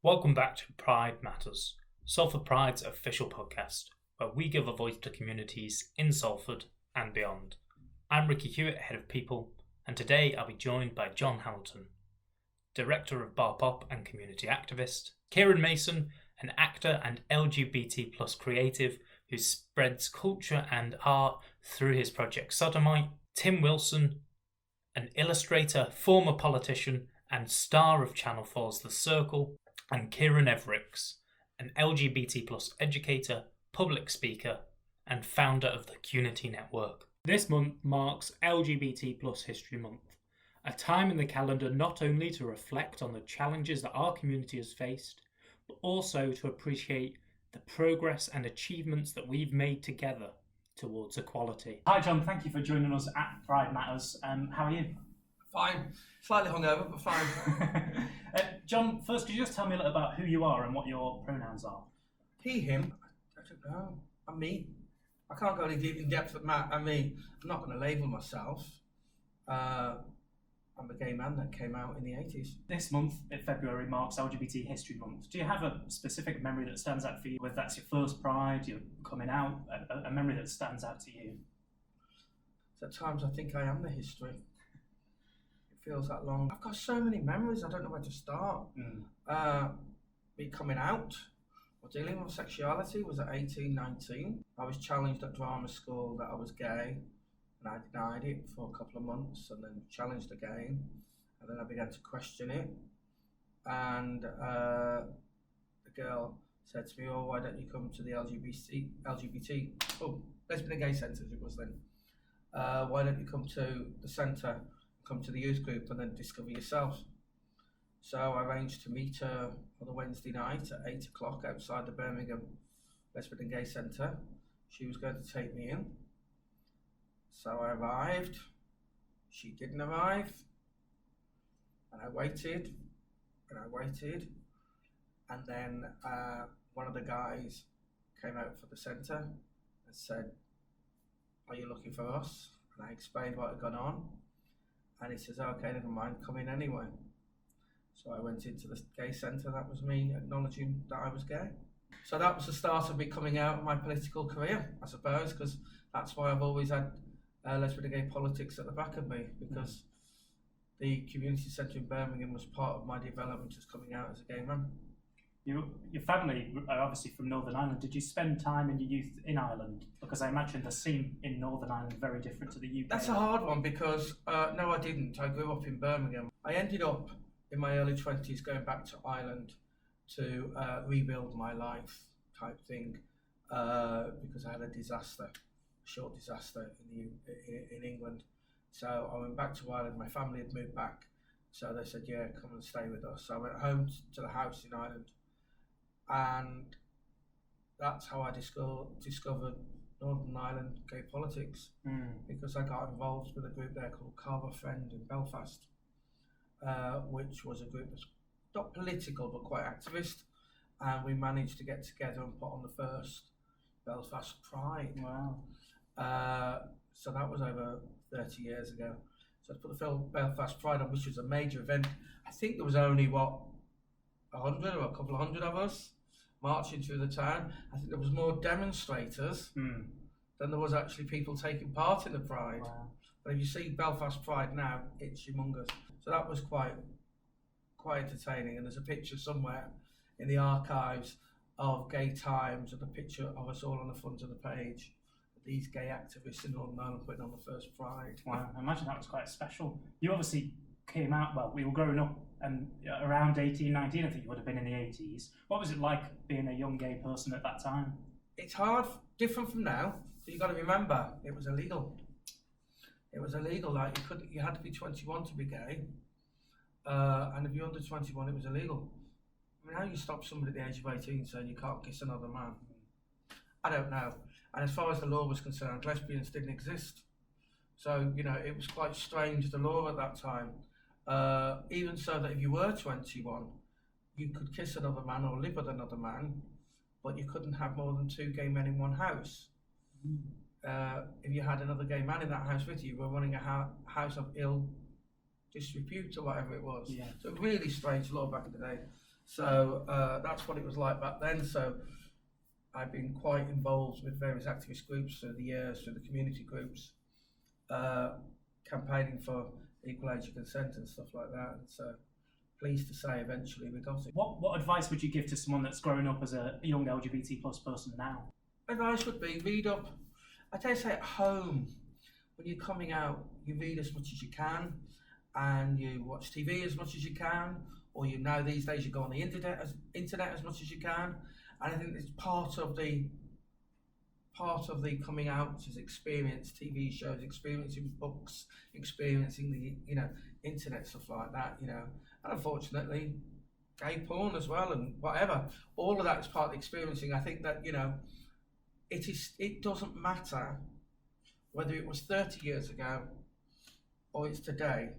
Welcome back to Pride Matters, Salford Pride's official podcast, where we give a voice to communities in Salford and beyond. I'm Ricki Hewitt, Head of People, and today I'll be joined by John Hamilton, Director of Bar Pop and Community Activist, Kieran Mason, an actor and LGBT plus creative who spreads culture and art through his project Sodomite, Tim Wilson, an illustrator, former politician, and star of Channel 4's The Circle, and Kieran Everix, an LGBT plus educator, public speaker, and founder of the Unity Network. This month marks LGBT plus History Month, a time in the calendar not only to reflect on the challenges that our community has faced, but also to appreciate the progress and achievements that we've made together towards equality. Hi John, thank you for joining us at Pride Matters. How are you? Fine. Slightly hungover, but fine. John, first, could you just tell me a little about who you are and what your pronouns are? He, him. I don't know. I'm me. I can't go any deep in depth with Matt. I'm not going to label myself. I'm a gay man that came out in the 80s. This month, in February, marks LGBT History Month. Do you have a specific memory that stands out for you? Whether that's your first Pride, your coming out, a memory that stands out to you? At times, I think I am the history. Feels that long. I've got so many memories, I don't know where to start. Me coming out or dealing with sexuality was at 18, 19. I was challenged at drama school that I was gay, and I denied it for a couple of months and then challenged again, and then I began to question it, and the girl said to me, "Oh, why don't you come to the lesbian and gay centre as it was then, why don't you come to the centre, come to the youth group and then discover yourself?" So I arranged to meet her on a Wednesday night at 8 o'clock outside the Birmingham Lesbian and Gay Centre. She was going to take me in. So I arrived. She didn't arrive. And I waited and I waited. And then one of the guys came out for the centre and said, "Are you looking for us?" And I explained what had gone on. And he says, "Okay, never mind, come in anyway." So I went into the gay centre. That was me acknowledging that I was gay. So that was the start of me coming out of my political career, I suppose, because that's why I've always had lesbian and gay politics at the back of me, because the community centre in Birmingham was part of my development as coming out as a gay man. Your family are obviously from Northern Ireland. Did you spend time in your youth in Ireland? Because I imagine the scene in Northern Ireland is very different to the UK. That's a hard one because, no, I didn't. I grew up in Birmingham. I ended up in my early 20s going back to Ireland to rebuild my life type thing because I had a short disaster in England. So I went back to Ireland. My family had moved back. So they said, "Yeah, come and stay with us." So I went home to the house in Ireland. And that's how I discovered Northern Ireland gay politics, because I got involved with a group there called Carver Friend in Belfast, which was a group that's not political but quite activist, and we managed to get together and put on the first Belfast Pride. Wow. So that was over 30 years ago. So I put the Belfast Pride on, which was a major event. I think there was only, 100 or a couple of hundred of us marching through the town. I think there was more demonstrators than there was actually people taking part in the Pride. Wow. But if you see Belfast Pride now, it's humongous. So that was quite entertaining. And there's a picture somewhere in the archives of Gay Times, and a picture of us all on the front of the page. These gay activists in Northern Ireland putting on the first Pride. Wow, I imagine that was quite special. You obviously came out, well, we were growing up and around 18, 19, I think you would have been in the 80s. What was it like being a young gay person at that time? It's hard, different from now. So you've got to remember, it was illegal. It was illegal, like you had to be 21 to be gay. And if you're under 21, it was illegal. I mean, how you stop somebody at the age of 18 saying you can't kiss another man? I don't know. And as far as the law was concerned, lesbians didn't exist. So, it was quite strange, the law at that time. Even so that if you were 21, you could kiss another man or live with another man, but you couldn't have more than 2 gay men in one house. If you had another gay man in that house with you, you were running a house of ill disrepute or whatever it was. Yeah. So really strange law back in the day. So that's what it was like back then. So I've been quite involved with various activist groups through the years, through the community groups, campaigning for equal age of consent and stuff like that. And so pleased to say eventually we got it. What advice would you give to someone that's growing up as a young LGBT plus person now? Advice would be read up. I dare say at home, when you're coming out, you read as much as you can, and you watch TV as much as you can, or these days you go on the internet as much as you can. And I think it's part of the coming out is experience TV shows, experiencing books, experiencing the internet, stuff like that. And unfortunately, gay porn as well and whatever. All of that is part of the experiencing. I think that it doesn't matter whether it was 30 years ago or it's today.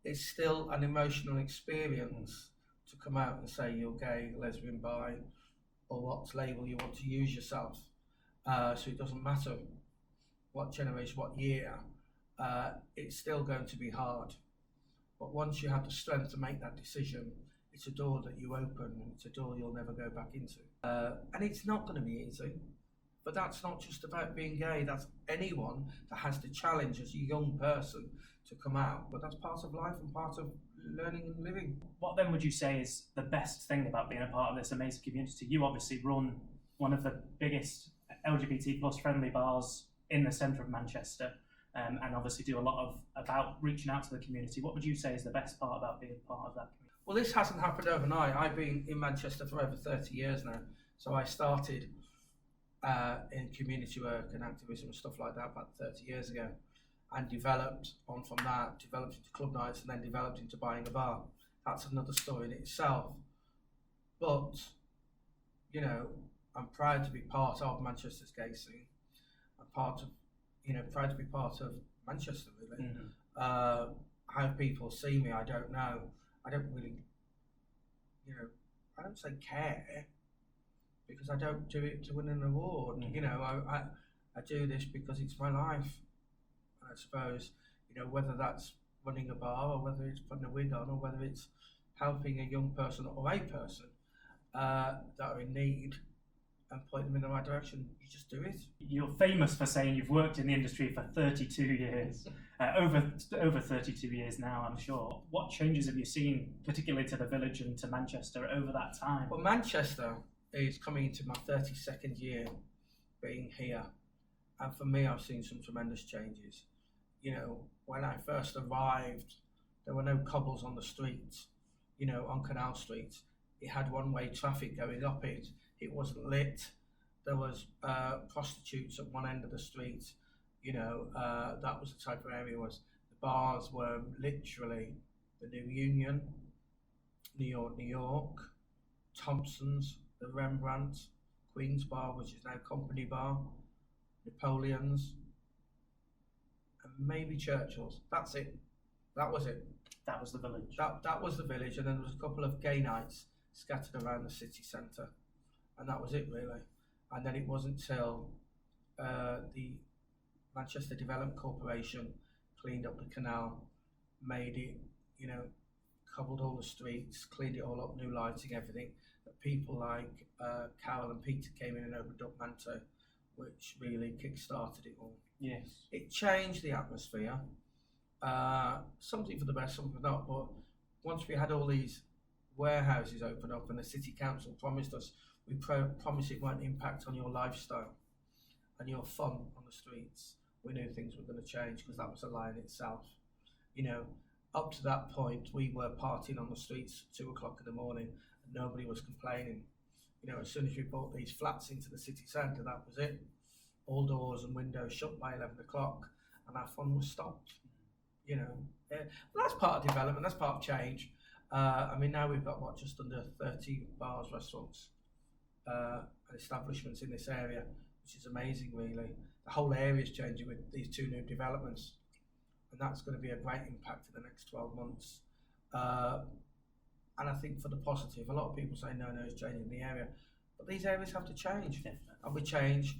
It's still an emotional experience to come out and say you're gay, lesbian, bi, or what label you want to use yourself. So it doesn't matter what generation, what year, it's still going to be hard. But once you have the strength to make that decision, it's a door that you open, and it's a door you'll never go back into. And it's not going to be easy. But that's not just about being gay, that's anyone that has the challenge as a young person to come out. But that's part of life and part of learning and living. What then would you say is the best thing about being a part of this amazing community? You obviously run one of the biggest LGBT plus friendly bars in the centre of Manchester, and obviously do a lot about reaching out to the community. What would you say is the best part about being part of that community? Well, this hasn't happened overnight. I've been in Manchester for over 30 years now. So I started in community work and activism and stuff like that about 30 years ago, and developed on from that, developed into club nights, and then developed into buying a bar. That's another story in itself. But, I'm proud to be part of Manchester's gay scene. I'm proud to be part of Manchester, really. Mm-hmm. How people see me, I don't know. I don't really, I don't say care, because I don't do it to win an award. Mm-hmm. I do this because it's my life. And I suppose, whether that's running a bar, or whether it's putting a wig on, or whether it's helping a young person or a person that are in need and point them in the right direction, you just do it. You're famous for saying you've worked in the industry for 32 years, over 32 years now, I'm sure. What changes have you seen, particularly to the village and to Manchester, over that time? Well, Manchester is coming into my 32nd year being here. And for me, I've seen some tremendous changes. When I first arrived, there were no cobbles on the streets, on Canal Street. It had one-way traffic going up it. It wasn't lit. There was prostitutes at one end of the street. That was the type of area. The bars were literally the New Union, New York, Thompson's, the Rembrandt, Queen's Bar, which is now Company Bar, Napoleon's, and maybe Churchill's. That's it. That was it. That was the village. That was the village, and then there was a couple of gay nights scattered around the city centre, and that was it really. And then it wasn't till the Manchester Development Corporation cleaned up the canal, made it, cobbled all the streets, cleaned it all up, new lighting, everything, that people like Carol and Peter came in and opened up Manto, which really kick-started it all. Yes. It changed the atmosphere, something for the best, something for not, but once we had all these warehouses open up and the city council promised us, we promised it won't impact on your lifestyle and your fun on the streets, we knew things were going to change, because that was a lie in itself. Up to that point, we were partying on the streets at 2 o'clock in the morning and nobody was complaining. As soon as we brought these flats into the city centre, that was it. All doors and windows shut by 11 o'clock and our fun was stopped. But that's part of development, that's part of change. Now we've got just under 30 bars, restaurants, and establishments in this area, which is amazing, really. the whole area is changing with these two new developments, and that's going to be a great impact in the next 12 months. And I think for the positive, a lot of people say no, it's changing the area, but these areas have to change. Definitely. And we change,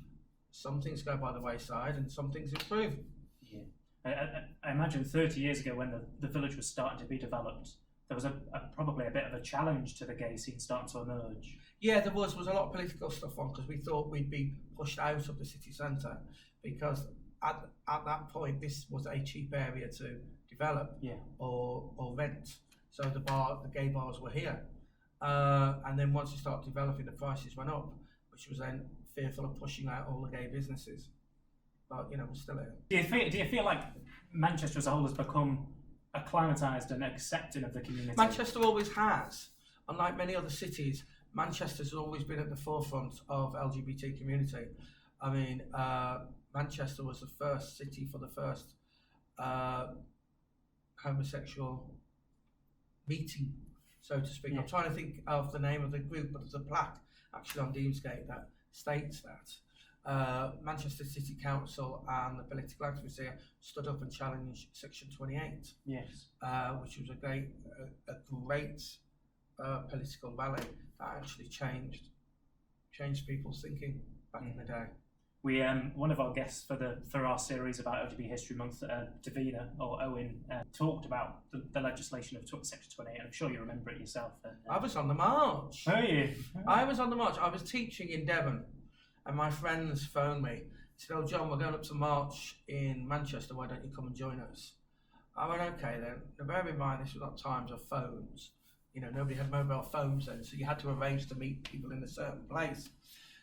some things go by the wayside and some things improve. Yeah. I imagine 30 years ago when the village was starting to be developed, there was probably a bit of a challenge to the gay scene starting to emerge. Yeah, there was a lot of political stuff on, because we thought we'd be pushed out of the city centre, because at that point this was a cheap area to develop or rent. So the gay bars were here, and then once you start developing, the prices went up, which was then fearful of pushing out all the gay businesses. But we're still here. Do you feel like Manchester as a whole has become acclimatised and accepting of the community? Manchester always has. Unlike many other cities, Manchester's always been at the forefront of LGBT community. I mean, Manchester was the first city for the first homosexual meeting, so to speak. I'm trying to think of the name of the group, but there's a plaque actually on Deansgate that states that. Manchester City Council and the political activists here stood up and challenged Section 28. Yes. Which was a great political rally that actually changed people's thinking back in the day. We one of our guests for our series about LGBT History Month, Davina or Owen, talked about the legislation of Section 28. I'm sure you remember it yourself. I was on the march. Oh, yeah. I was on the march. I was teaching in Devon, and my friends phoned me. Said, "Oh, John, we're going up to march in Manchester. Why don't you come and join us?" I went, "Okay then." Now, bear in mind, this was not times of phones. Nobody had mobile phones then, so you had to arrange to meet people in a certain place.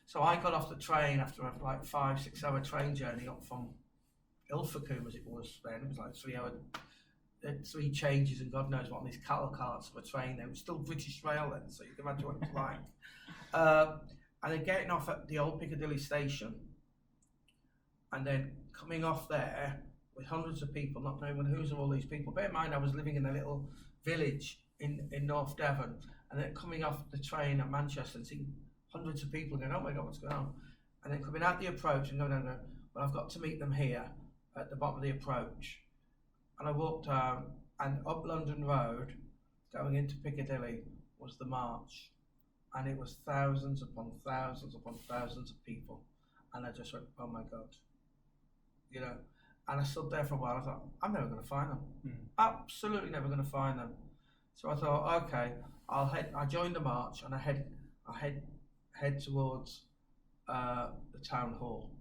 So I got off the train after a 5-6 hour train journey up from Ilfracombe, as it was then. It was like 3 hour, 3 changes and God knows what on these cattle carts of a train. It was still British Rail then, so you can imagine what it was like. And then getting off at the old Piccadilly station, and then coming off there with hundreds of people, not knowing who's all these people. Bear in mind, I was living in a little village in North Devon, and then coming off the train at Manchester and seeing hundreds of people going, "Oh my God, what's going on?" And then coming out the approach and going, "No, well, I've got to meet them here at the bottom of the approach." And I walked down, and up London Road, going into Piccadilly, was the march. And it was thousands upon thousands upon thousands of people. And I just went, "Oh my God." And I stood there for a while. I thought, I'm never going to find them. Absolutely never going to find them. So I thought, okay, I joined the march, and I head towards the town hall.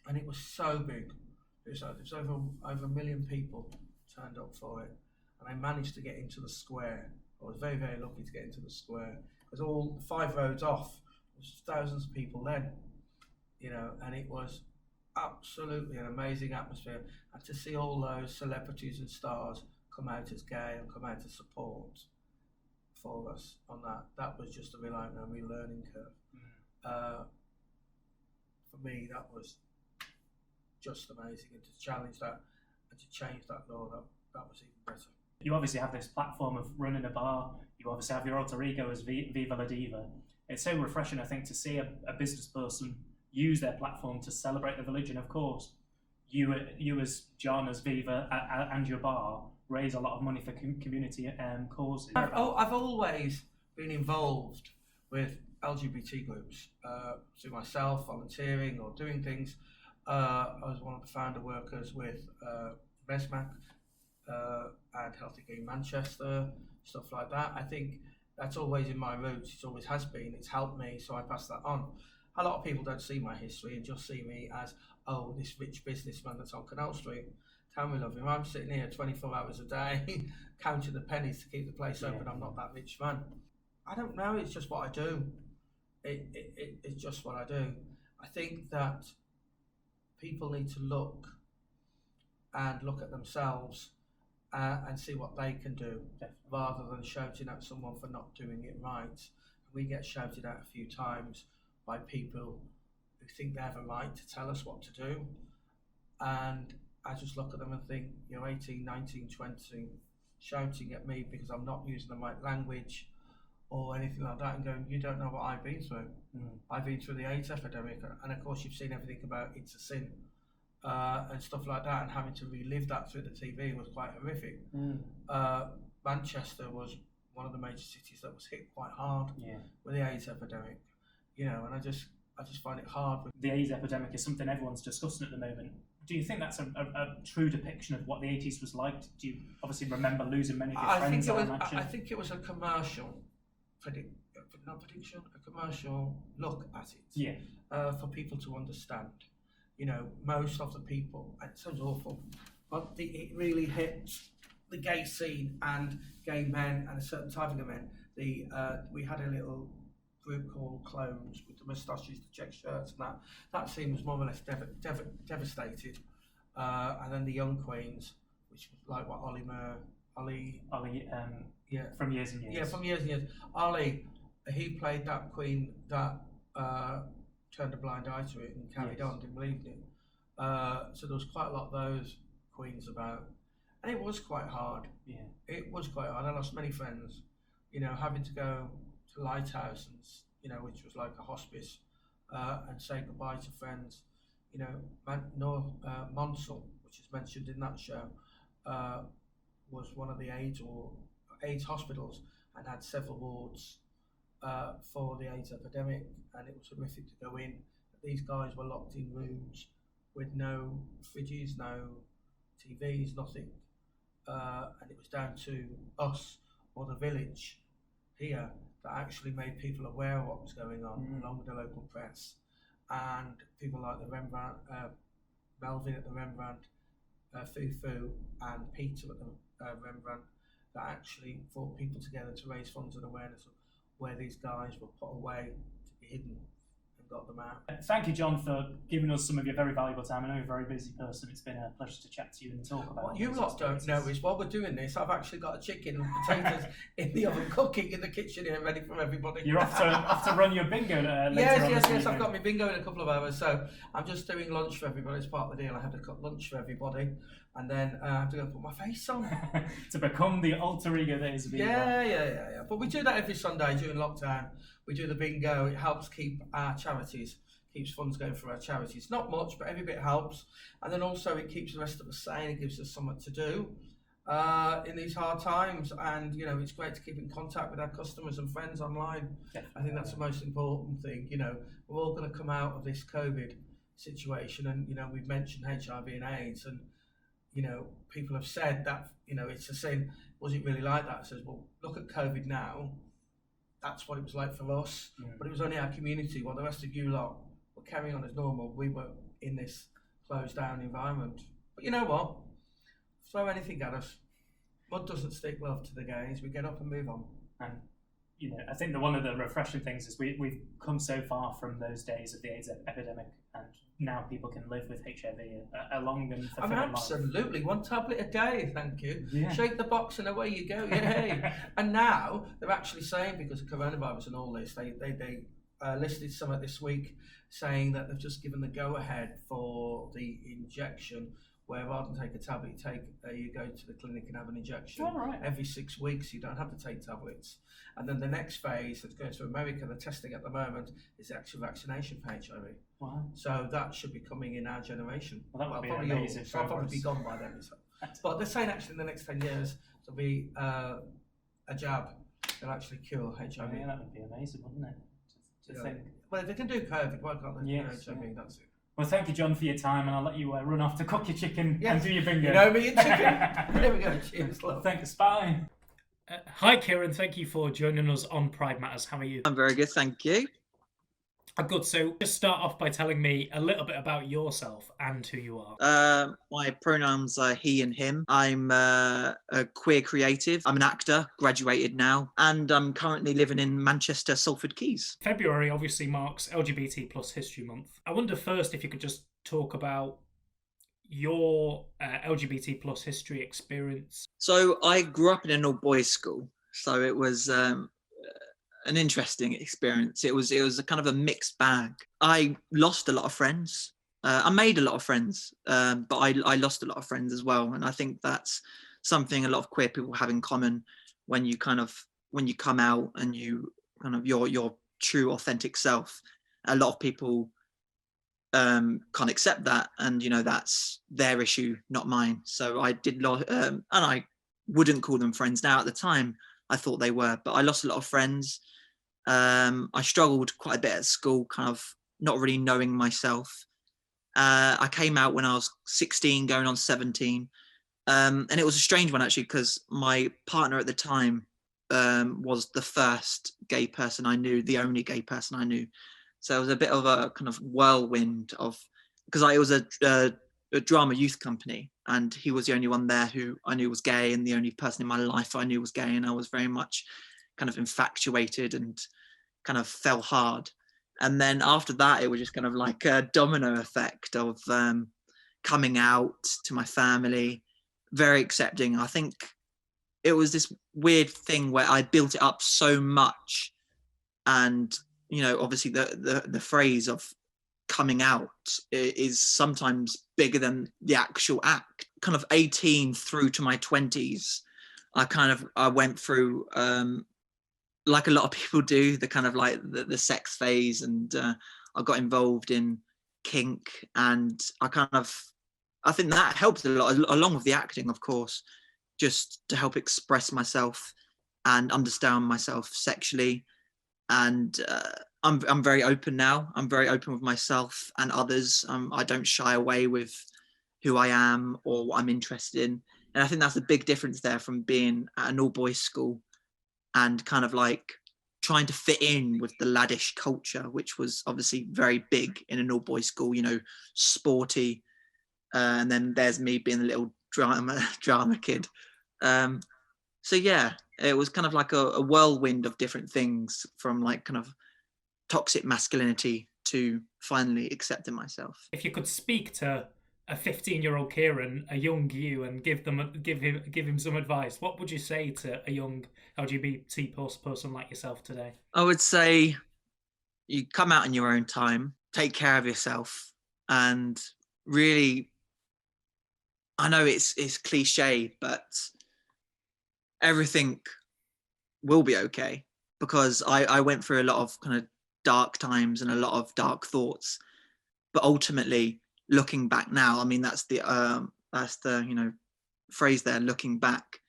And it was so big. It was over 1 million people turned up for it. And I managed to get into the square. I was very, very lucky to get into the square, because all 5 roads off, there was thousands of people then, and it was absolutely an amazing atmosphere. And to see all those celebrities and stars come out as gay and come out to support for us on that was just a real eye-opener, a real learning curve. For me, that was just amazing, and to challenge that and to change that law, that was even better. You obviously have this platform of running a bar. You obviously have your alter ego as Viva La Diva. It's so refreshing, I think, to see a business person use their platform to celebrate the village. And of course, you as John, as Viva, and your bar raise a lot of money for community causes. I've always been involved with LGBT groups through myself, volunteering or doing things. I was one of the founder workers with MESMAC and Healthy Gay Manchester, stuff like that. I think that's always in my roots. It always has been. It's helped me, so I pass that on. A lot of people don't see my history and just see me as, oh, this rich businessman that's on Canal Street. Tell me, love him, I'm sitting here 24 hours a day counting the pennies to keep the place open. I'm not that rich man. I don't know, it's just what I do. It's just what I do. I think that people need to look at themselves and see what they can do, rather than shouting at someone for not doing it right. We get shouted at a few times by people who think they have a right to tell us what to do, and I just look at them and think, 18, 19, 20, shouting at me because I'm not using the right language, or anything like that, and going, you don't know what I've been through. I've been through the AIDS epidemic, and of course you've seen everything about It's a Sin and stuff like that, and having to relive that through the TV was quite horrific. Manchester was one of the major cities that was hit quite hard with the AIDS epidemic, and I just find it hard. The AIDS epidemic is something everyone's discussing at the moment. Do you think that's a true depiction of what the 80s was like? Do you obviously remember losing many of your friends? I think it was a commercial a commercial look at it. For people to understand. Most of the people, and it sounds awful, but it really hit the gay scene and gay men and a certain type of men. We had a little group called Clones with the moustaches, the check shirts, and that scene was more or less devastated. And then the Young Queens, which was like what Ollie, from Years and Years. Yeah, from Years and Years. Ollie, he played that queen that turned a blind eye to it and carried on, didn't believe it. So there was quite a lot of those queens about, and it was quite hard. It was quite hard. I lost many friends. Having to go to Lighthouse, and which was like a hospice, and say goodbye to friends. Monsell, which is mentioned in that show, was one of the AIDS hospitals and had several wards for the AIDS epidemic, and it was horrific to go in. These guys were locked in rooms with no fridges, no TVs, nothing, and it was down to us or the village here that actually made people aware of what was going on, along with the local press and people like the Rembrandt, Melvin at the Rembrandt, Fufu and Peter at the Rembrandt, that actually brought people together to raise funds and awareness of where these guys were put away to be hidden, and got them out. Thank you, John, for giving us some of your very valuable time. I know you're a very busy person. It's been a pleasure to chat to you and talk about. What you lot don't know is while we're doing this, I've actually got a chicken and potatoes in the oven cooking in the kitchen here, ready for everybody. You're off to run your bingo later on. Yes. I've got my bingo in a couple of hours, so I'm just doing lunch for everybody. It's part of the deal. I have to cook lunch for everybody, and then I have to go put my face on to become the alter ego that is bingo. Yeah. But we do that every Sunday during lockdown. We do the bingo. It helps keep our charities, keeps funds going for our charities. Not much, but every bit helps. And then also it keeps the rest of us sane. It gives us something to do in these hard times. And, it's great to keep in contact with our customers and friends online. I think that's the most important thing. We're all going to come out of this COVID situation. And, we've mentioned HIV and AIDS. And, people have said that, it's a sin. Was it really like that? I says, well, look at COVID now. That's what it was like for us. But it was only our community. While the rest of you lot were carrying on as normal, we were in this closed down environment. But you know what? Throw anything at us. Mud doesn't stick, love, to the gays. We get up and move on. And I think that one of the refreshing things is we've come so far from those days of the AIDS epidemic, and now people can live with HIV a long and fulfilling life. Absolutely, 1 tablet a day, thank you. Yeah. Shake the box and away you go, yay. And now they're actually saying, because of coronavirus and all this, they listed something this week saying that they've just given the go-ahead for the injection, where rather than take a tablet, you go to the clinic and have an injection every 6 weeks. You don't have to take tablets. And then the next phase that's going to America, the testing at the moment, is the actual vaccination for HIV. Wow. So that should be coming in our generation. Well, that would be amazing. I'll probably be gone by then. So. But they're saying actually in the next 10 years there'll be a jab that'll actually cure HIV. Yeah, that would be amazing, wouldn't it? To think. Well, if they can do COVID, why can't they do HIV? Yeah. That's it. Well, thank you, John, for your time, and I'll let you run off to cook your chicken and do your bingo. You know me and chicken. There we go. Cheers, love. Thanks. Bye. Hi, Kieran. Thank you for joining us on Pride Matters. How are you? I'm very good, thank you. I'm good. So just start off by telling me a little bit about yourself and who you are. My pronouns are he and him. I'm a queer creative. I'm an actor, graduated now, and I'm currently living in Manchester, Salford Keys. February obviously marks LGBT plus History Month. I wonder first if you could just talk about your LGBT plus history experience. So I grew up in an all-boys school, so it was an interesting experience. It was a kind of a mixed bag. I lost a lot of friends. I made a lot of friends, but I lost a lot of friends as well. And I think that's something a lot of queer people have in common when you kind of when you come out and you kind of your true authentic self. A lot of people can't accept that, and that's their issue, not mine. So I did and I wouldn't call them friends now. At the time I thought they were, but I lost a lot of friends. I struggled quite a bit at school, kind of not really knowing myself. I came out when I was 16 going on 17, and it was a strange one actually, because my partner at the time was the first gay person I knew, the only gay person I knew. So it was a bit of a kind of whirlwind because it was a drama youth company, and he was the only one there who I knew was gay, and the only person in my life I knew was gay, and I was very much kind of infatuated and kind of fell hard. And then after that, it was just kind of like a domino effect of coming out to my family, very accepting. I think it was this weird thing where I built it up so much, and obviously the phrase of coming out is sometimes bigger than the actual act. Kind of 18 through to my 20s, I went through like a lot of people do, the kind of like the sex phase, and I got involved in kink, and I think that helped a lot, along with the acting, of course, just to help express myself and understand myself sexually. And I'm very open now. I'm very open with myself and others. I don't shy away with who I am or what I'm interested in. And I think that's a big difference there from being at an all-boys school and kind of like trying to fit in with the laddish culture, which was obviously very big in an all-boys school, sporty. And then there's me being a little drama kid. So yeah, it was kind of like a whirlwind of different things, from like kind of toxic masculinity to finally accepting myself. If you could speak to a 15-year-old Kieran, a young you, and give him some advice, what would you say to a young LGBT plus person like yourself today? I would say you come out in your own time, take care of yourself, and really, I know it's cliche, but everything will be okay, because I went through a lot of kind of dark times and a lot of dark thoughts, but ultimately, looking back now, I mean, that's the phrase there, looking back.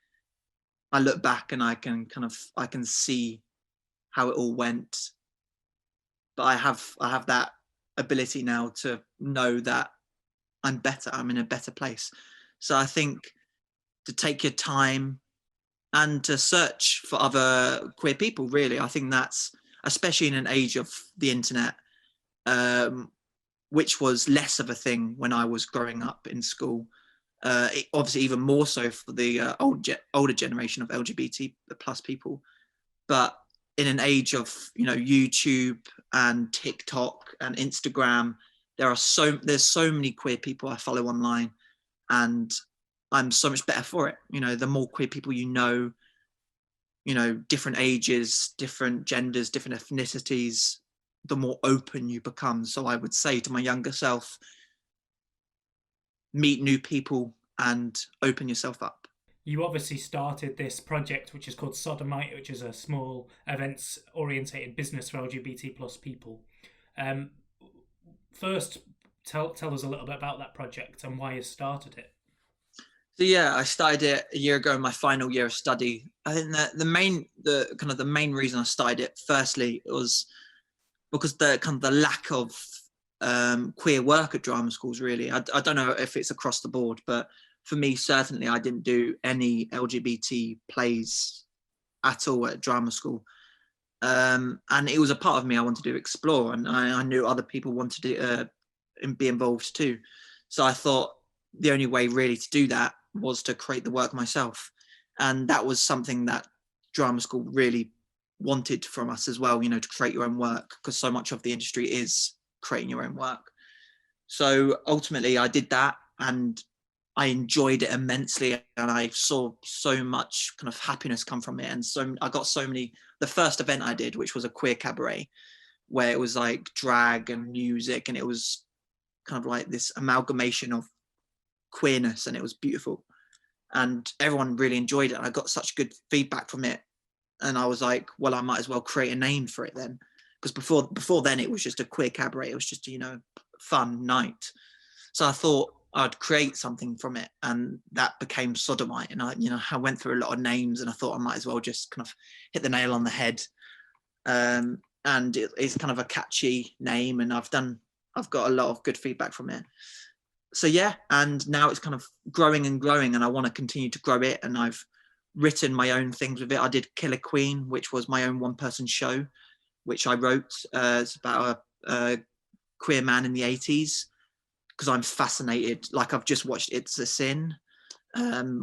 I look back and I can see how it all went, but I have that ability now to know that I'm better. I'm in a better place. So I think to take your time and to search for other queer people, really. I think that's, especially in an age of the internet, which was less of a thing when I was growing up in school. Obviously, even more so for the older generation of LGBT plus people. But in an age of YouTube and TikTok and Instagram, there's so many queer people I follow online, and I'm so much better for it. The more queer people different ages, different genders, different ethnicities, the more open you become. So I would say to my younger self, meet new people and open yourself up. You obviously started this project, which is called Sodomite, which is a small events-orientated business for LGBT plus people. First, tell us a little bit about that project and why you started it. So yeah, I started it a year ago in my final year of study. I think that the main reason I started it, firstly, it was because the lack of queer work at drama schools, really. I don't know if it's across the board, but for me, certainly, I didn't do any LGBT plays at all at drama school. And it was a part of me I wanted to explore, and I knew other people wanted to be involved too. So I thought the only way really to do that was to create the work myself. And that was something that drama school really wanted from us as well, to create your own work, because so much of the industry is creating your own work. So ultimately I did that, and I enjoyed it immensely, and I saw so much kind of happiness come from it. And so I got so many, the first event I did, which was a queer cabaret, where it was like drag and music, and it was kind of like this amalgamation of queerness, and it was beautiful. And everyone really enjoyed it. I got such good feedback from it and I was like, well, I might as well create a name for it then, because before then it was just a queer cabaret. It was just fun night. So I thought I'd create something from it, and that became Sodomite. And I went through a lot of names, and I thought I might as well just kind of hit the nail on the head. And it's kind of a catchy name, and I've got a lot of good feedback from it. So yeah, and now it's kind of growing and growing, and I want to continue to grow it. And I've written my own things with it. I did Killer Queen, which was my own one-person show, which I wrote. It's about a queer man in the 80s, because I'm fascinated. Like, I've just watched It's a Sin,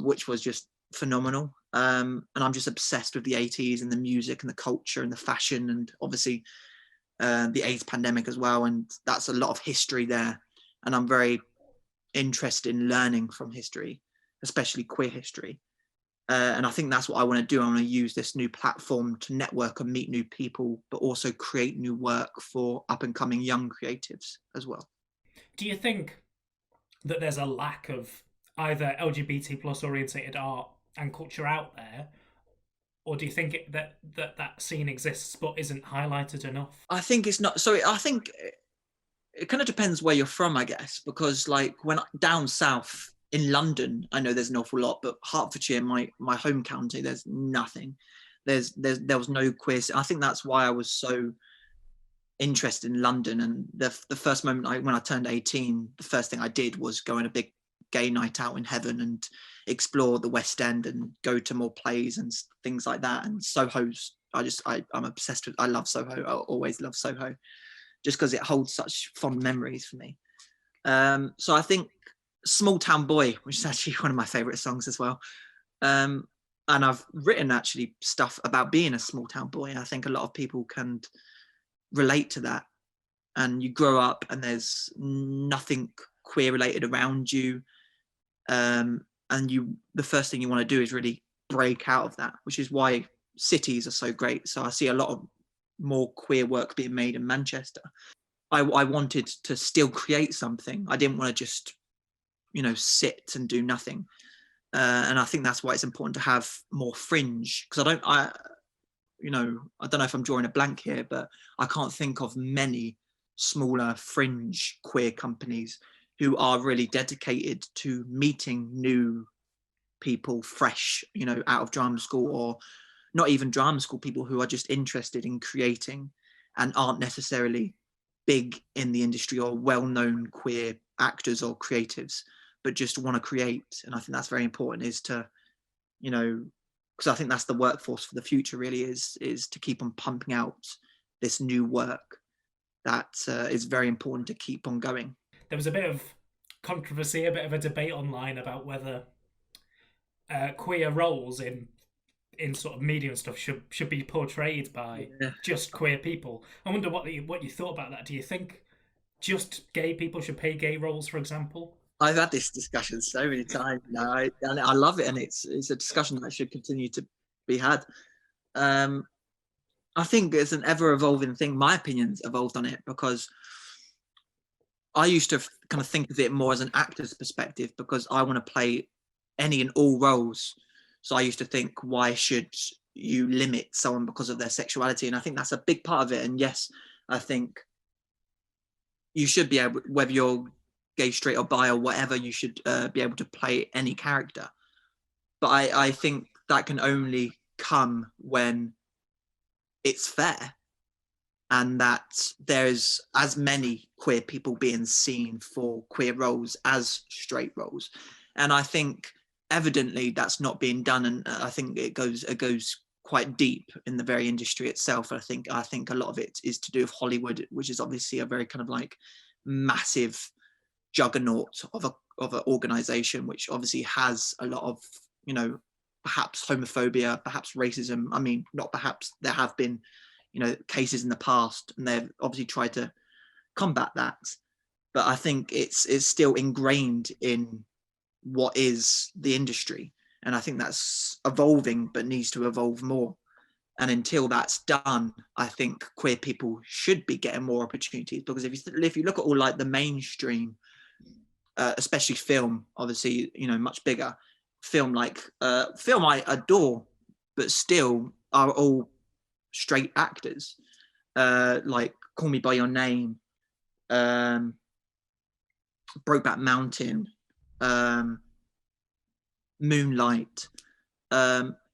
which was just phenomenal. And I'm just obsessed with the 80s and the music and the culture and the fashion, and obviously the AIDS pandemic as well. And that's a lot of history there. And I'm very interested in learning from history, especially queer history. And I think that's what I want to do. I want to use this new platform to network and meet new people, but also create new work for up and coming young creatives as well. Do you think that there's a lack of either LGBT plus orientated art and culture out there, or do you think that scene exists but isn't highlighted enough? I think it's not. So I think it kind of depends where you're from, I guess, because like when down south in London, I know there's an awful lot, but Hertfordshire, my home county, there's nothing. There was no queer. I think that's why I was so interested in London. And the first moment when I turned 18, the first thing I did was go on a big gay night out in Heaven and explore the West End and go to more plays and things like that. And Soho's, I'm obsessed with. I love Soho. I always love Soho, just because it holds such fond memories for me. So I think Small Town Boy, which is actually one of my favorite songs as well. And I've written actually stuff about being a small town boy. I think a lot of people can relate to that. And you grow up and there's nothing queer related around you. And the first thing you want to do is really break out of that, which is why cities are so great. So I see a lot of more queer work being made in Manchester. I wanted to still create something. I didn't want to just, sit and do nothing. And I think that's why it's important to have more fringe, because I don't know if I'm drawing a blank here, but I can't think of many smaller fringe queer companies who are really dedicated to meeting new people fresh, out of drama school, or not even drama school, people who are just interested in creating and aren't necessarily big in the industry or well-known queer actors or creatives, but just want to create. And I think that's very important, is to, because I think that's the workforce for the future really, is to keep on pumping out this new work that is very important to keep on going. There was a bit of controversy, a bit of a debate online about whether queer roles in sort of media and stuff should be portrayed by just queer people. I wonder what you thought about that. Do you think just gay people should play gay roles, for example? I've had this discussion so many times now, and I love it, and it's a discussion that should continue to be had. I think it's an ever-evolving thing. My opinion's evolved on it, because I used to kind of think of it more as an actor's perspective, because I want to play any and all roles. So I used to think, why should you limit someone because of their sexuality? And I think that's a big part of it. And yes, I think you should be able, whether you're gay, straight or bi or whatever, you should be able to play any character. But I think that can only come when it's fair, and that there's as many queer people being seen for queer roles as straight roles. And I think evidently that's not being done, and I think it goes quite deep in the very industry itself. I think a lot of it is to do with Hollywood, which is obviously a very kind of like massive juggernaut of an organization, which obviously has a lot of, perhaps homophobia, perhaps racism. I mean, not perhaps, there have been, cases in the past, and they've obviously tried to combat that. But I think it's still ingrained in what is the industry. And I think that's evolving, but needs to evolve more. And until that's done, I think queer people should be getting more opportunities, because if you look at all like the mainstream, especially film, obviously, much bigger film, like film I adore, but still are all straight actors, like Call Me by Your Name, Brokeback Mountain, Moonlight,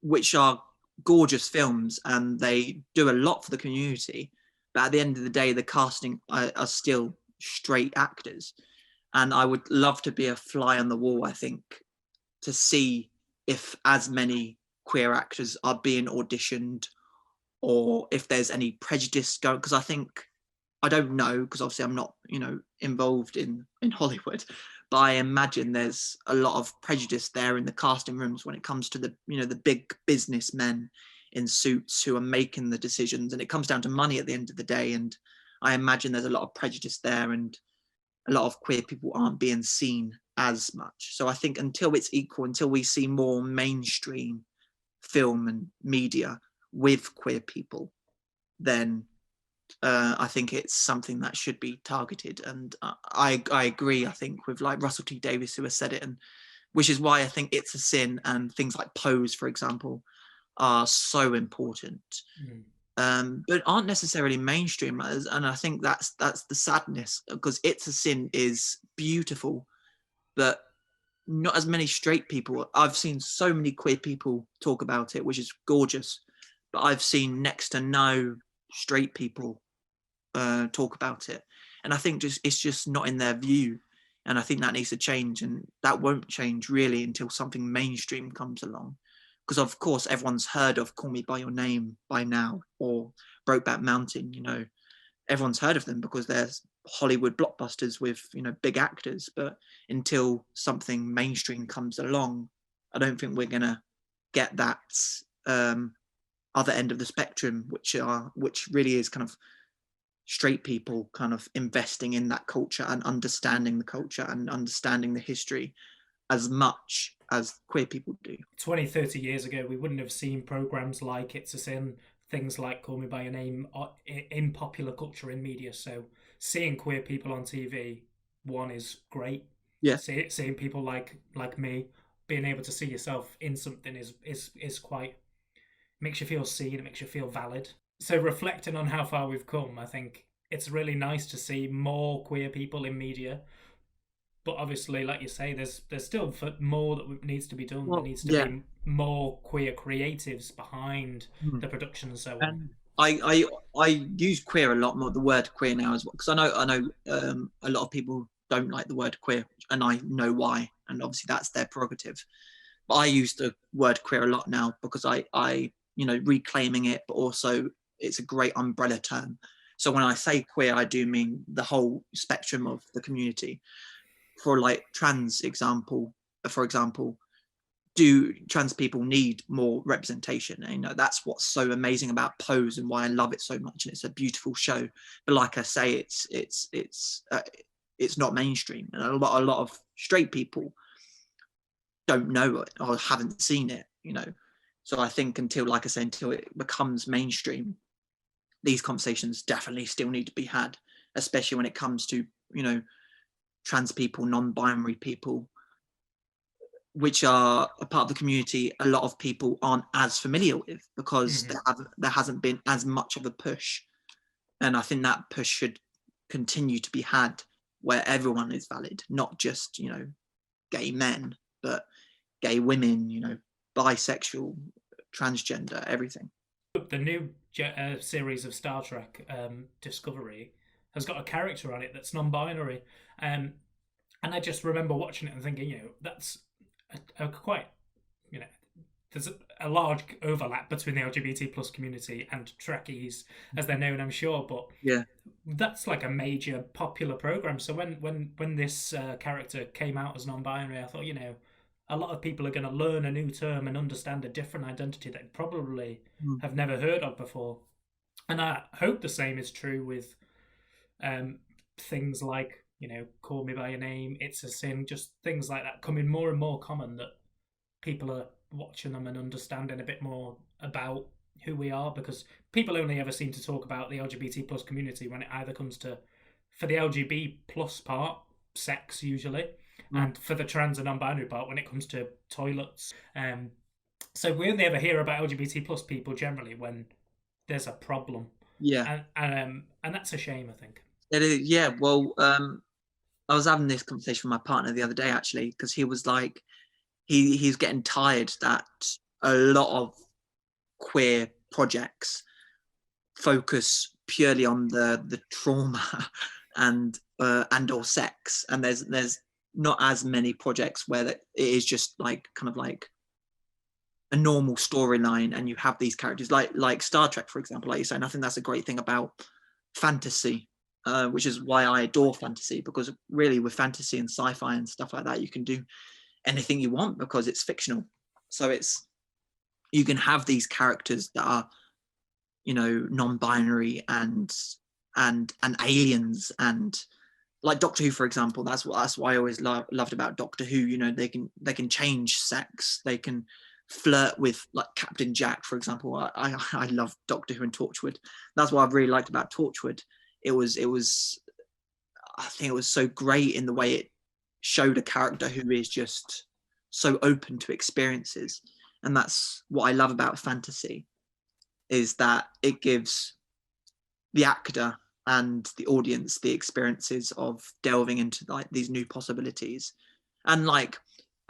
which are gorgeous films, and they do a lot for the community. But at the end of the day, the casting are still straight actors. And I would love to be a fly on the wall, I think, to see if as many queer actors are being auditioned, or if there's any prejudice going. Because I don't know, because obviously I'm not, involved in Hollywood, but I imagine there's a lot of prejudice there in the casting rooms when it comes to the big businessmen in suits who are making the decisions, and it comes down to money at the end of the day. And I imagine there's a lot of prejudice there, and a lot of queer people aren't being seen as much. So I think until it's equal, until we see more mainstream film and media with queer people, then I think it's something that should be targeted. And I agree, I think, with like Russell T Davies, who has said it, and which is why I think It's a Sin and things like Pose, for example, are so important, but aren't necessarily mainstream. And I think that's the sadness, because It's a Sin is beautiful, but not as many straight people. I've seen so many queer people talk about it, which is gorgeous, but I've seen next to no straight people talk about it. And I think it's just not in their view. And I think that needs to change, and that won't change really until something mainstream comes along. Because of course everyone's heard of Call Me by Your Name by now, or Brokeback Mountain. Everyone's heard of them because they're Hollywood blockbusters with big actors. But until something mainstream comes along, I don't think we're gonna get that other end of the spectrum, which really is kind of straight people kind of investing in that culture and understanding the culture and understanding the history as much as queer people do. 20, 30 years ago, we wouldn't have seen programs like It's a Sin, things like Call Me by Your Name in popular culture, in media. So seeing queer people on TV, one, is great. Yeah. Seeing people like me, being able to see yourself in something is quite, makes you feel seen, it makes you feel valid. So reflecting on how far we've come, I think it's really nice to see more queer people in media. But obviously, like you say, there's still more that needs to be done. There needs to be more queer creatives behind the production and so on. I use queer a lot more, the word queer now as well, because I know a lot of people don't like the word queer, and I know why, and obviously that's their prerogative. But I use the word queer a lot now because I reclaiming it, but also it's a great umbrella term. So when I say queer, I do mean the whole spectrum of the community. For like for example, do trans people need more representation? And, that's what's so amazing about Pose and why I love it so much. And it's a beautiful show. But like I say, it's not mainstream, and a lot of straight people don't know it or haven't seen it. So I think until it becomes mainstream, these conversations definitely still need to be had, especially when it comes to trans people, non-binary people, which are a part of the community a lot of people aren't as familiar with, because there hasn't been as much of a push. And I think that push should continue to be had, where everyone is valid, not just gay men, but gay women, bisexual, transgender, everything. The new series of Star Trek, Discovery, has got a character on it that's non-binary, and I just remember watching it and thinking, that's a quite, there's a large overlap between the LGBT plus community and Trekkies, as they're known, I'm sure, but that's like a major popular program. So when this character came out as non-binary, I thought, a lot of people are going to learn a new term and understand a different identity that they probably have never heard of before. And I hope the same is true with things like, Call Me by Your Name, It's a Sin, just things like that coming more and more common, that people are watching them and understanding a bit more about who we are, because people only ever seem to talk about the LGBT plus community when it either comes to, for the LGBT plus part, sex usually, and for the trans and non-binary part, when it comes to toilets. So we only ever hear about LGBT plus people generally when there's a problem, Yeah, and that's a shame, I think. it is. Yeah, well, I was having this conversation with my partner the other day actually, because he was like, he's getting tired that a lot of queer projects focus purely on the trauma and or sex, and there's not as many projects where it is just like kind of like a normal storyline, and you have these characters like Star Trek, for example, like you say. And I think that's a great thing about fantasy, which is why I adore fantasy, because really with fantasy and sci-fi and stuff like that, you can do anything you want because it's fictional. So you can have these characters that are, you know, non-binary and aliens, and like Doctor Who, for example. That's what I always loved about Doctor Who. You know, they can change sex, they can flirt with, like, Captain Jack, for example. I love Doctor Who and Torchwood. That's what I've really liked about Torchwood. It was I think it was so great in the way it showed a character who is just so open to experiences. And that's what I love about fantasy, is that it gives the actor and the audience the experiences of delving into like these new possibilities. And like,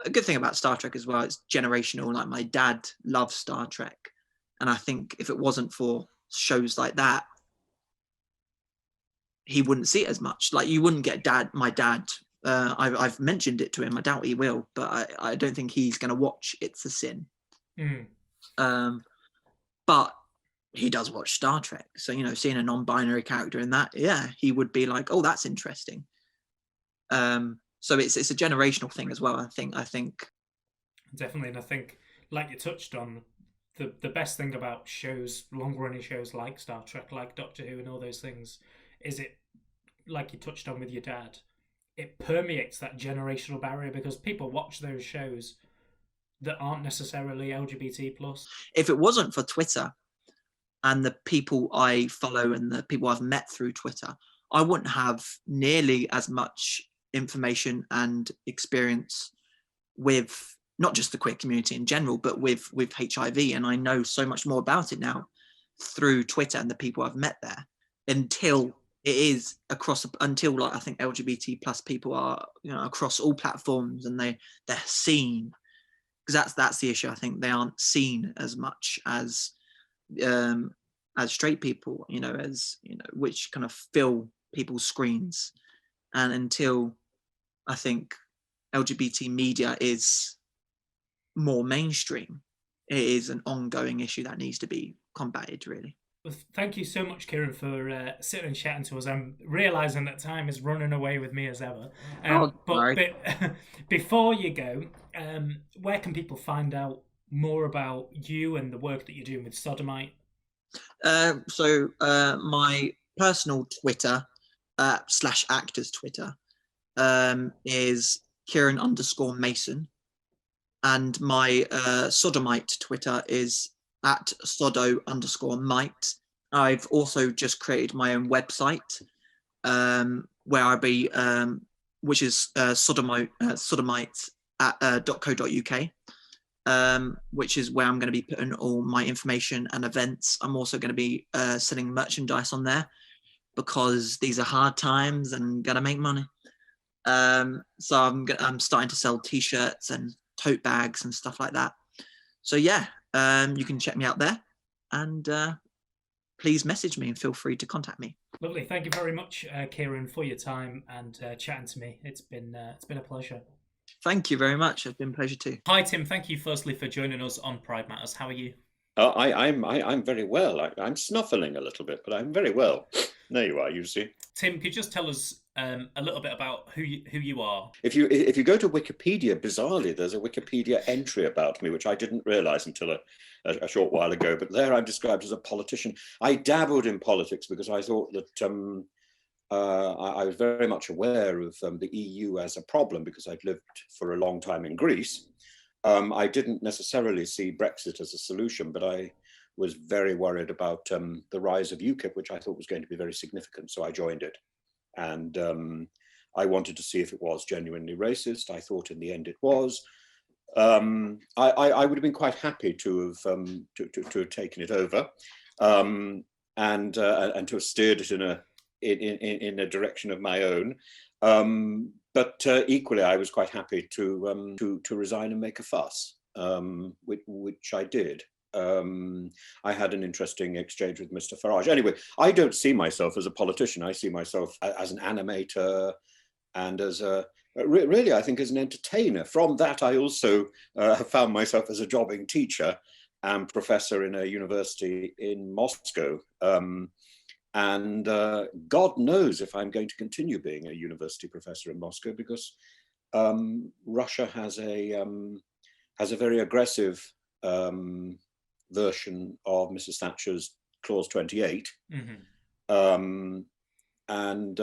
a good thing about Star Trek as well, it's generational. Like, my dad loves Star Trek, and I think if it wasn't for shows like that, he wouldn't see it as much. Like, you wouldn't get my dad. I've mentioned it to him. I doubt he will, but I don't think he's going to watch It's a Sin. But he does watch Star Trek. So, you know, seeing a non-binary character in that, yeah, he would be like, oh, that's interesting. So it's a generational thing as well, I think. Definitely, and I think, like you touched on, the best thing about shows, long-running shows like Star Trek, like Doctor Who and all those things, is it, like you touched on with your dad, it permeates that generational barrier, because people watch those shows that aren't necessarily LGBT plus. If it wasn't for Twitter and the people I follow and the people I've met through Twitter, I wouldn't have nearly as much information and experience with not just the queer community in general, but with HIV. And I know so much more about it now through Twitter and the people I've met there, until it is until like, I think LGBT plus people are, you know, across all platforms, and they're seen, because that's the issue. I think they aren't seen as much as straight people, you know, as, you know, which kind of fill people's screens. And until I think LGBT media is more mainstream, it is an ongoing issue that needs to be combated, really. Well, thank you so much, Kieran, for sitting and chatting to us. I'm realising that time is running away with me as ever. But before you go, where can people find out more about you and the work that you're doing with Sodomite? So my personal Twitter / actors Twitter is Kieran_Mason, and my Sodomite Twitter is at Sodo_Mite. I've also just created my own website where I'll be, which is sodomite.co.uk, which is where I'm going to be putting all my information and events. I'm also going to be selling merchandise on there, because these are hard times and got to make money. So I'm starting to sell t-shirts and tote bags and stuff like that. So yeah, you can check me out there, and please message me and feel free to contact me. Lovely. Thank you very much, Kieran, for your time and chatting to me. It's been a pleasure. Thank you very much. It's been a pleasure too. Hi, Tim. Thank you firstly for joining us on Pride Matters. How are you? I'm very well. I'm snuffling a little bit, but I'm very well. There you are. You see, Tim, could you just tell us a little bit about who you are? If you go to Wikipedia, bizarrely, there's a Wikipedia entry about me, which I didn't realise until a short while ago. But there, I'm described as a politician. I dabbled in politics because I thought that I was very much aware of the EU as a problem, because I'd lived for a long time in Greece. I didn't necessarily see Brexit as a solution, but I was very worried about the rise of UKIP, which I thought was going to be very significant. So I joined it. And I wanted to see if it was genuinely racist. I thought in the end it was. I would have been quite happy to have taken it over, and to have steered it in a direction of my own. But equally, I was quite happy to resign and make a fuss, which I did. I had an interesting exchange with Mr. Farage. Anyway, I don't see myself as a politician. I see myself as an animator and really, I think, as an entertainer. From that, I also have found myself as a jobbing teacher and professor in a university in Moscow. And God knows if I'm going to continue being a university professor in Moscow, because Russia has a very aggressive version of Mrs. Thatcher's Clause 28. Mm-hmm. And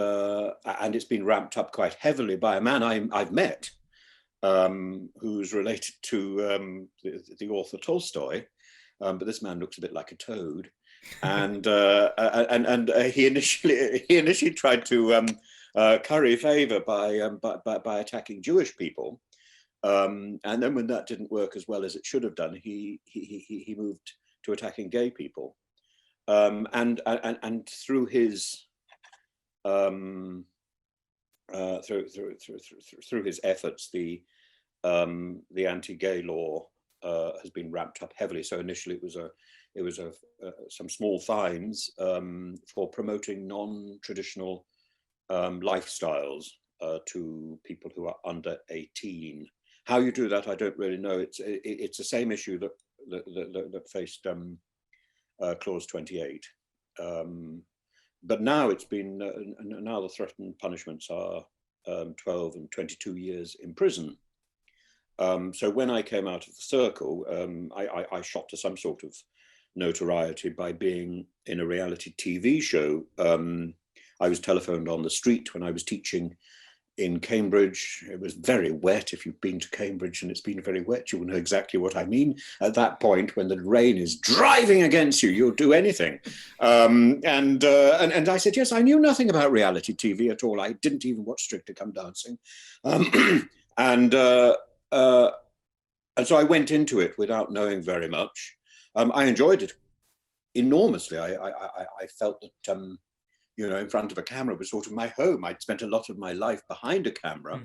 it's been ramped up quite heavily by a man I've met, who's related to the author Tolstoy, but this man looks a bit like a toad, and he initially tried to curry favour by attacking Jewish people, and then when that didn't work as well as it should have done, he moved to attacking gay people, and through his through his efforts, the anti-gay law has been ramped up heavily. So initially, it was some small fines for promoting non-traditional lifestyles to people who are under 18. How you do that, I don't really know. It's the same issue that faced Clause 28. But now it's been, now the threatened punishments are 12 and 22 years in prison. So when I came out of the circle, I shot to some sort of notoriety by being in a reality TV show. I was telephoned on the street when I was teaching in Cambridge. It was very wet. If you've been to Cambridge and it's been very wet, you will know exactly what I mean. At that point, when the rain is driving against you, you'll do anything. And I said, yes, I knew nothing about reality TV at all. I didn't even watch Strictly Come Dancing. And so I went into it without knowing very much. I enjoyed it enormously. I felt that in front of a camera was sort of my home. I'd spent a lot of my life behind a camera,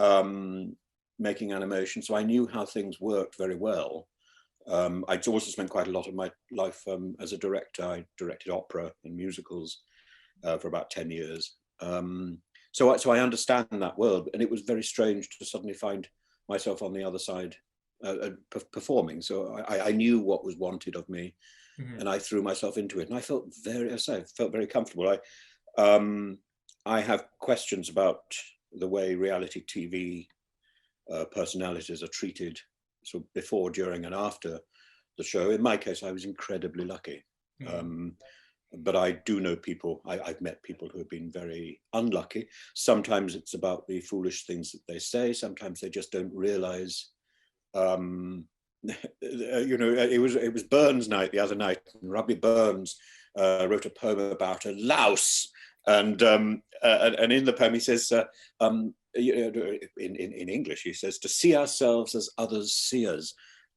mm-hmm. Making animation, so I knew how things worked very well. I'd also spent quite a lot of my life as a director. I directed opera and musicals for about 10 years. So I understand that world, and it was very strange to suddenly find myself on the other side performing. So I knew what was wanted of me. Mm-hmm. And I threw myself into it, and I felt very comfortable. I have questions about the way reality TV personalities are treated, so before, during, and after the show. In my case, I was incredibly lucky. Mm-hmm. But I do know people. I've met people who have been very unlucky. Sometimes it's about the foolish things that they say. Sometimes they just don't realise. It was Burns night the other night, and Robbie Burns wrote a poem about a louse, and in the poem he says, in English he says, to see ourselves as others see us,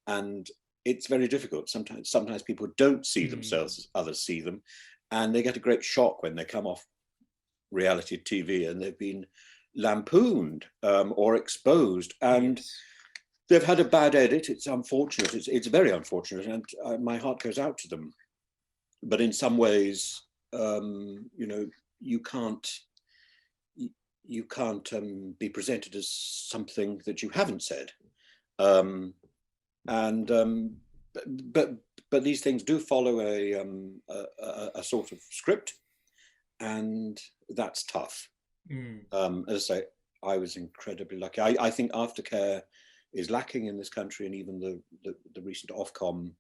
and it's very difficult. Sometimes people don't see themselves as others see them, and they get a great shock when they come off reality TV and they've been lampooned or exposed, and yes. They've had a bad edit. It's unfortunate. It's very unfortunate, and my heart goes out to them. But in some ways, you can't be presented as something that you haven't said. But these things do follow a sort of script, and that's tough. As I say, I was incredibly lucky. I think aftercare is lacking in this country, and even the recent Ofcom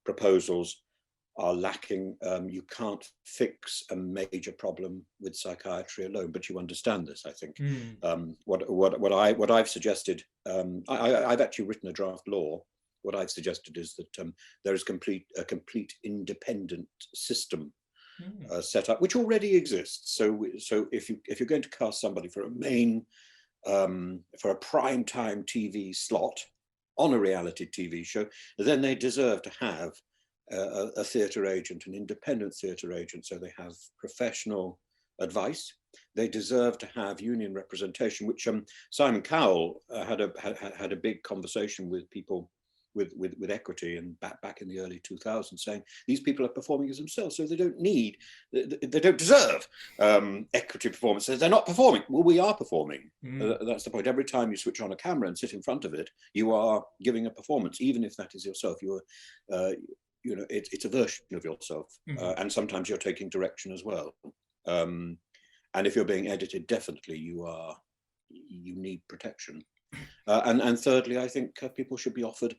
proposals are lacking. You can't fix a major problem with psychiatry alone, but you understand this, I think. What I've suggested, I've actually written a draft law. What I've suggested is that there is a complete independent system set up, which already exists. So if you're going to cast somebody for a main for a prime time TV slot, on a reality TV show, then they deserve to have a theatre agent, an independent theatre agent, so they have professional advice. They deserve to have union representation, which Simon Cowell had a big conversation with people with equity and back in the early 2000s, saying these people are performing as themselves, so they don't deserve equity performance. So they're not performing. Well, we are performing. That's the point. Every time you switch on a camera and sit in front of it, you are giving a performance, even if that is yourself. It's a version of yourself, and sometimes you're taking direction as well. And if you're being edited, definitely you need protection. And thirdly, I think people should be offered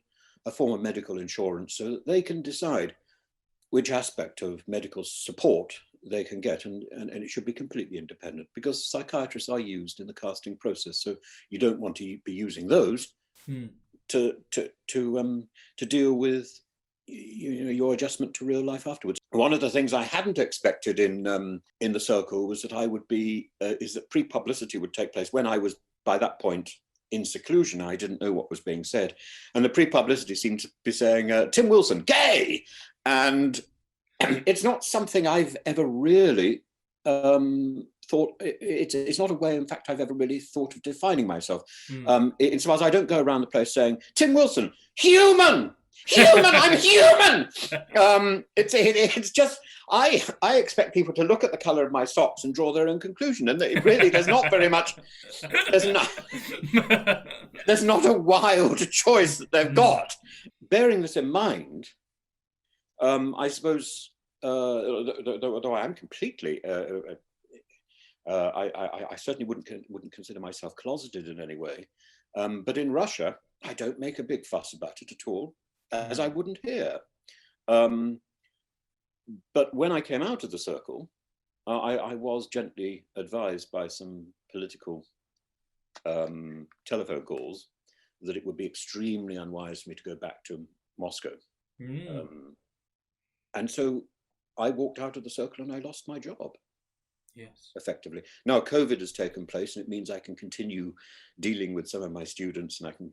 a form of medical insurance so that they can decide which aspect of medical support they can get, and it should be completely independent, because psychiatrists are used in the casting process, so you don't want to be using those to deal with your adjustment to real life afterwards. One of the things I hadn't expected in the circle was that I would be is that pre-publicity would take place when I was, by that point, in seclusion. I didn't know what was being said, and the pre-publicity seemed to be saying Tim Wilson gay, and it's not something I've ever really thought. It's not a way, in fact, I've ever really thought of defining myself. Insofar as I don't go around the place saying Tim Wilson, human, I'm human. It's just I expect people to look at the colour of my socks and draw their own conclusion, and there's not very much. There's not a wild choice that they've got. Bearing this in mind, I suppose, though I am completely, I certainly wouldn't consider myself closeted in any way, but in Russia, I don't make a big fuss about it at all, as I wouldn't here. But when I came out of the circle, I was gently advised by some political telephone calls that it would be extremely unwise for me to go back to Moscow. And so I walked out of the circle and I lost my job. Yes. Effectively. Now COVID has taken place, and it means I can continue dealing with some of my students, and I can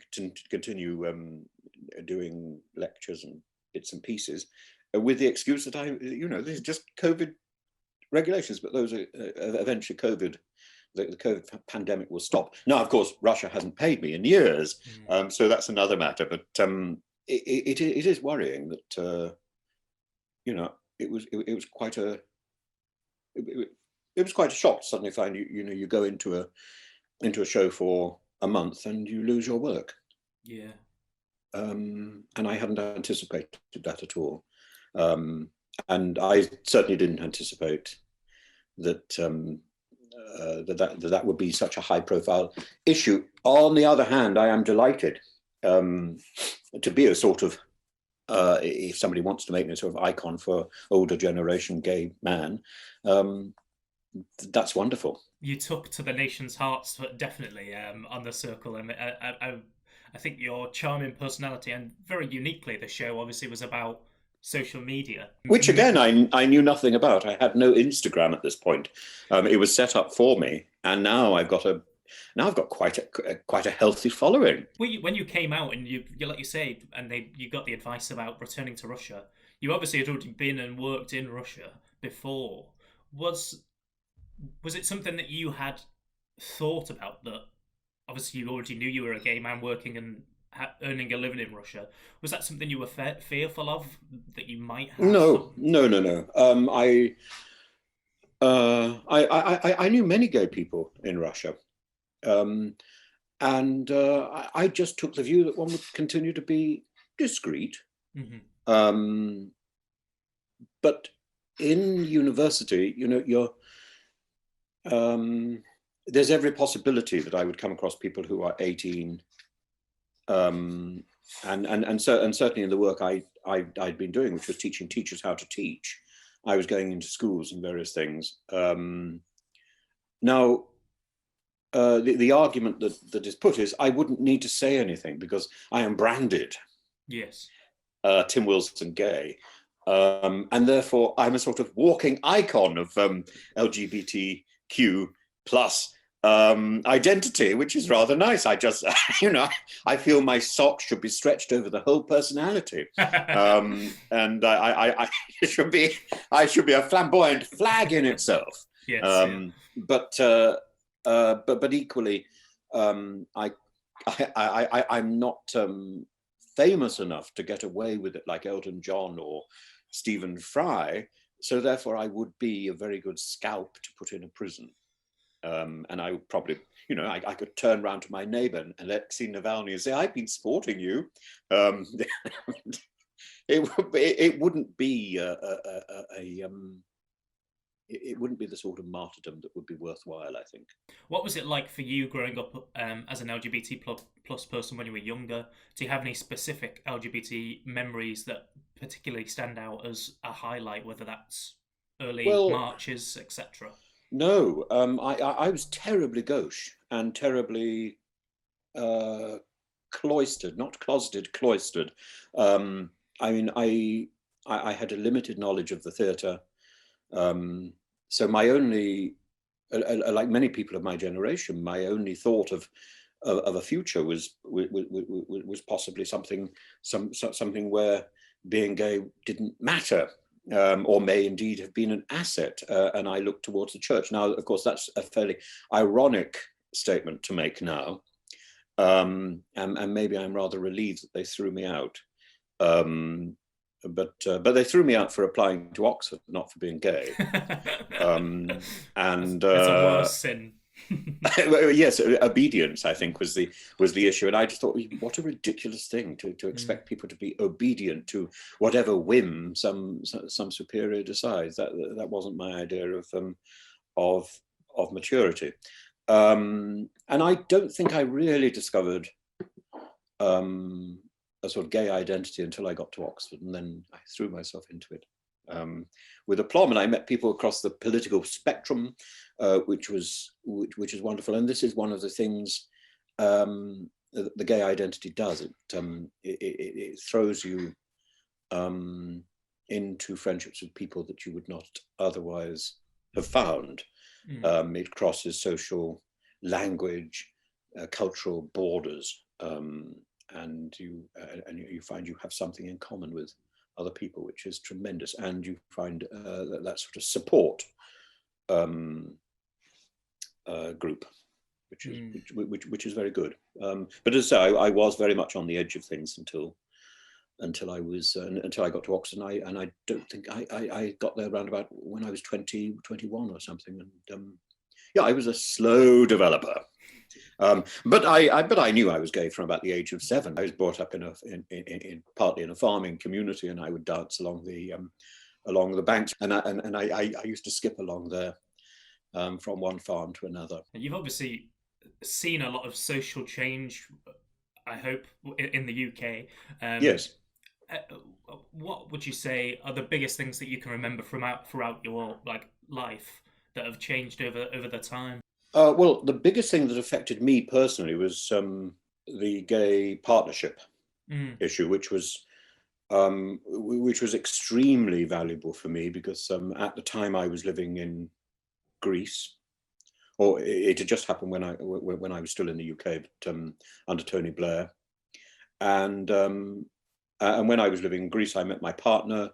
continue doing lectures and bits and pieces with the excuse that this is just COVID regulations, but those are eventually the COVID pandemic will stop. Now, of course, Russia hasn't paid me in years, so that's another matter. But it is worrying that it was quite a shock to suddenly find you go into a show for a month and you lose your work. Yeah. And I hadn't anticipated that at all. And I certainly didn't anticipate that that would be such a high-profile issue. On the other hand, I am delighted to be a sort of, if somebody wants to make me a sort of icon for older generation gay man, that's wonderful. You took to the nation's hearts, definitely, on the circle, and I think your charming personality, and very uniquely, the show obviously was about social media, which again I knew nothing about. I had no Instagram at this point. It was set up for me, and now I've got quite a healthy following. When you came out and you like you say, and you got the advice about returning to Russia, you obviously had already been and worked in Russia before. Was it something that you had thought about, that obviously you already knew you were a gay man working and earning a living in Russia? Was that something you were fearful of, that you might have? No. I knew many gay people in Russia, and I just took the view that one would continue to be discreet. But in university, there's every possibility that I would come across people who are 18, and certainly in the work I'd been doing, which was teaching teachers how to teach, I was going into schools and various things. Now, the argument that is put is I wouldn't need to say anything because I am branded. Yes. Tim Wilson gay. And therefore I'm a sort of walking icon of LGBTQ plus identity, which is rather nice. I just, I feel my socks should be stretched over the whole personality, and I should be a flamboyant flag in itself. Yes, but equally, I'm not famous enough to get away with it like Elton John or Stephen Fry. So therefore, I would be a very good scalp to put in a prison. And I would probably, I could turn around to my neighbor and Alexei Navalny and say, I've been supporting you. It wouldn't be it wouldn't be the sort of martyrdom that would be worthwhile, I think. What was it like for you growing up as an LGBT plus person when you were younger? Do you have any specific LGBT memories that particularly stand out as a highlight, whether that's early marches, etc.? No, I was terribly gauche and terribly cloistered, not closeted, cloistered. I had a limited knowledge of the theatre. So my only, like many people of my generation, my only thought of a future was possibly something where being gay didn't matter. Or may indeed have been an asset, and I look towards the church. Now, of course, that's a fairly ironic statement to make now, and maybe I'm rather relieved that they threw me out. But they threw me out for applying to Oxford, not for being gay. And that's a worse sin. Yes, obedience, I think, was the issue, and I just thought, what a ridiculous thing to expect people to be obedient to whatever whim some superior decides. That wasn't my idea of maturity, and I don't think I really discovered a sort of gay identity until I got to Oxford, and then I threw myself into it with aplomb, and I met people across the political spectrum, which is wonderful. And this is one of the things the gay identity does. It throws you into friendships with people that you would not otherwise have found. It crosses social, language, cultural borders, and you find you have something in common with other people, which is tremendous, and you find that sort of support group, which is very good. But as I say, I was very much on the edge of things until I got to Oxford, and I don't think I got there around about when I was 20, 21 or something, and I was a slow developer. But I knew I was gay from about the age of 7. I was brought up in partly in a farming community, and I would dance along the banks, and I used to skip along there from one farm to another. You've obviously seen a lot of social change, I hope, in the UK. Yes. What would you say are the biggest things that you can remember throughout your life that have changed over the time? Well, the biggest thing that affected me personally was the gay partnership issue, which was extremely valuable for me, because at the time I was living in Greece, or it had just happened when I was still in the UK, but under Tony Blair, and when I was living in Greece, I met my partner,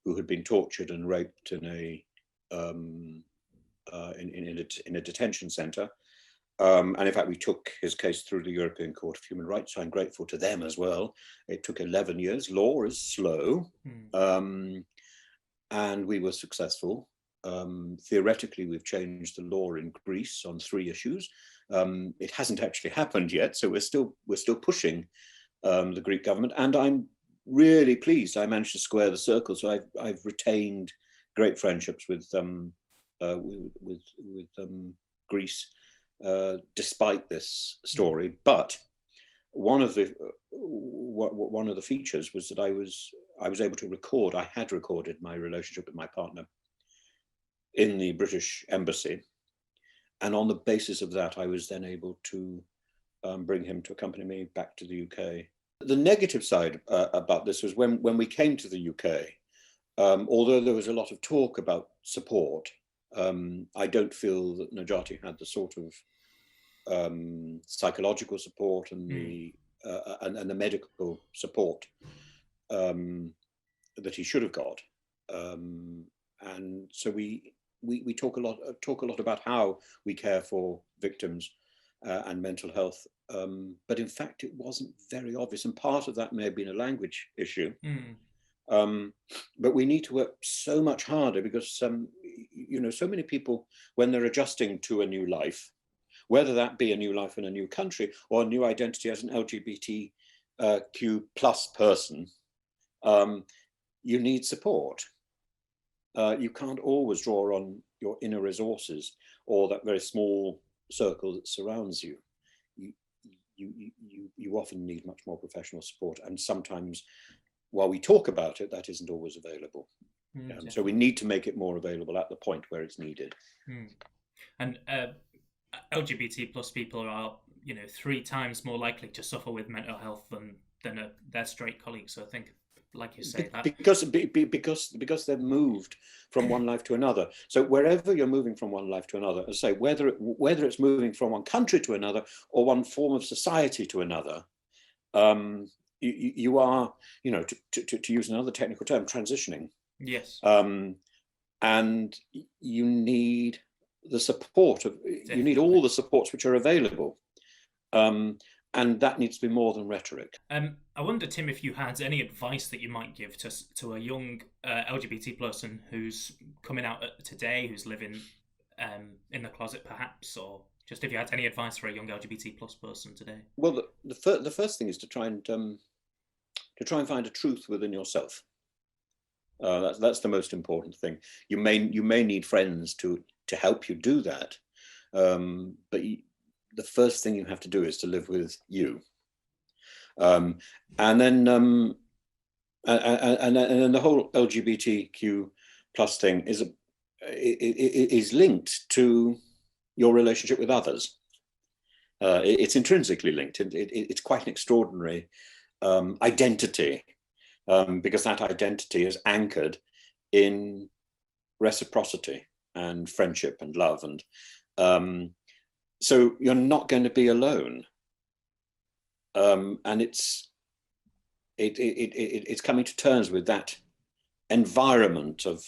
who had been tortured and raped in a detention centre, and in fact we took his case through the European Court of Human Rights, so I'm grateful to them as well. It took 11 years. Law is slow, and we were successful. Theoretically, we've changed the law in Greece on 3 issues. It hasn't actually happened yet, so we're still pushing the Greek government, and I'm really pleased I managed to square the circle. So I've retained great friendships with Greece, despite this story. But one of the features was that I was able to record. I had recorded my relationship with my partner in the British Embassy, and on the basis of that, I was then able to bring him to accompany me back to the UK. The negative side about this was when we came to the UK. Although there was a lot of talk about support, I don't feel that Najati had the sort of psychological support and the medical support that he should have got. And so we talk a lot about how we care for victims and mental health, but in fact it wasn't very obvious, and part of that may have been a language issue. But we need to work so much harder because so many people, when they're adjusting to a new life, whether that be a new life in a new country or a new identity as an LGBTQ plus person, you need support. You can't always draw on your inner resources or that very small circle that surrounds you. You often need much more professional support, and sometimes while we talk about it, that isn't always available. So we need to make it more available at the point where it's needed. And LGBT plus people are, 3 times more likely to suffer with mental health than their straight colleagues. So I think, like you say, that because they've moved from one life to another. So wherever you're moving from one life to another, as I say, whether it's moving from one country to another or one form of society to another, you are, to use another technical term, transitioning. Yes. And you need the support you need all the supports which are available. And that needs to be more than rhetoric. I wonder, Tim, if you had any advice that you might give to a young LGBT person who's coming out today, who's living in the closet, perhaps, or just if you had any advice for a young LGBT plus person today. Well, the first thing is to try and find a truth within yourself. That's the most important thing. You may need friends to help you do that, but the first thing you have to do is to live with you, and then and then the whole LGBTQ plus thing is linked to your relationship with others. It's intrinsically linked. It's quite an extraordinary identity, because that identity is anchored in reciprocity and friendship and love, and so you're not going to be alone, and it's coming to terms with that environment of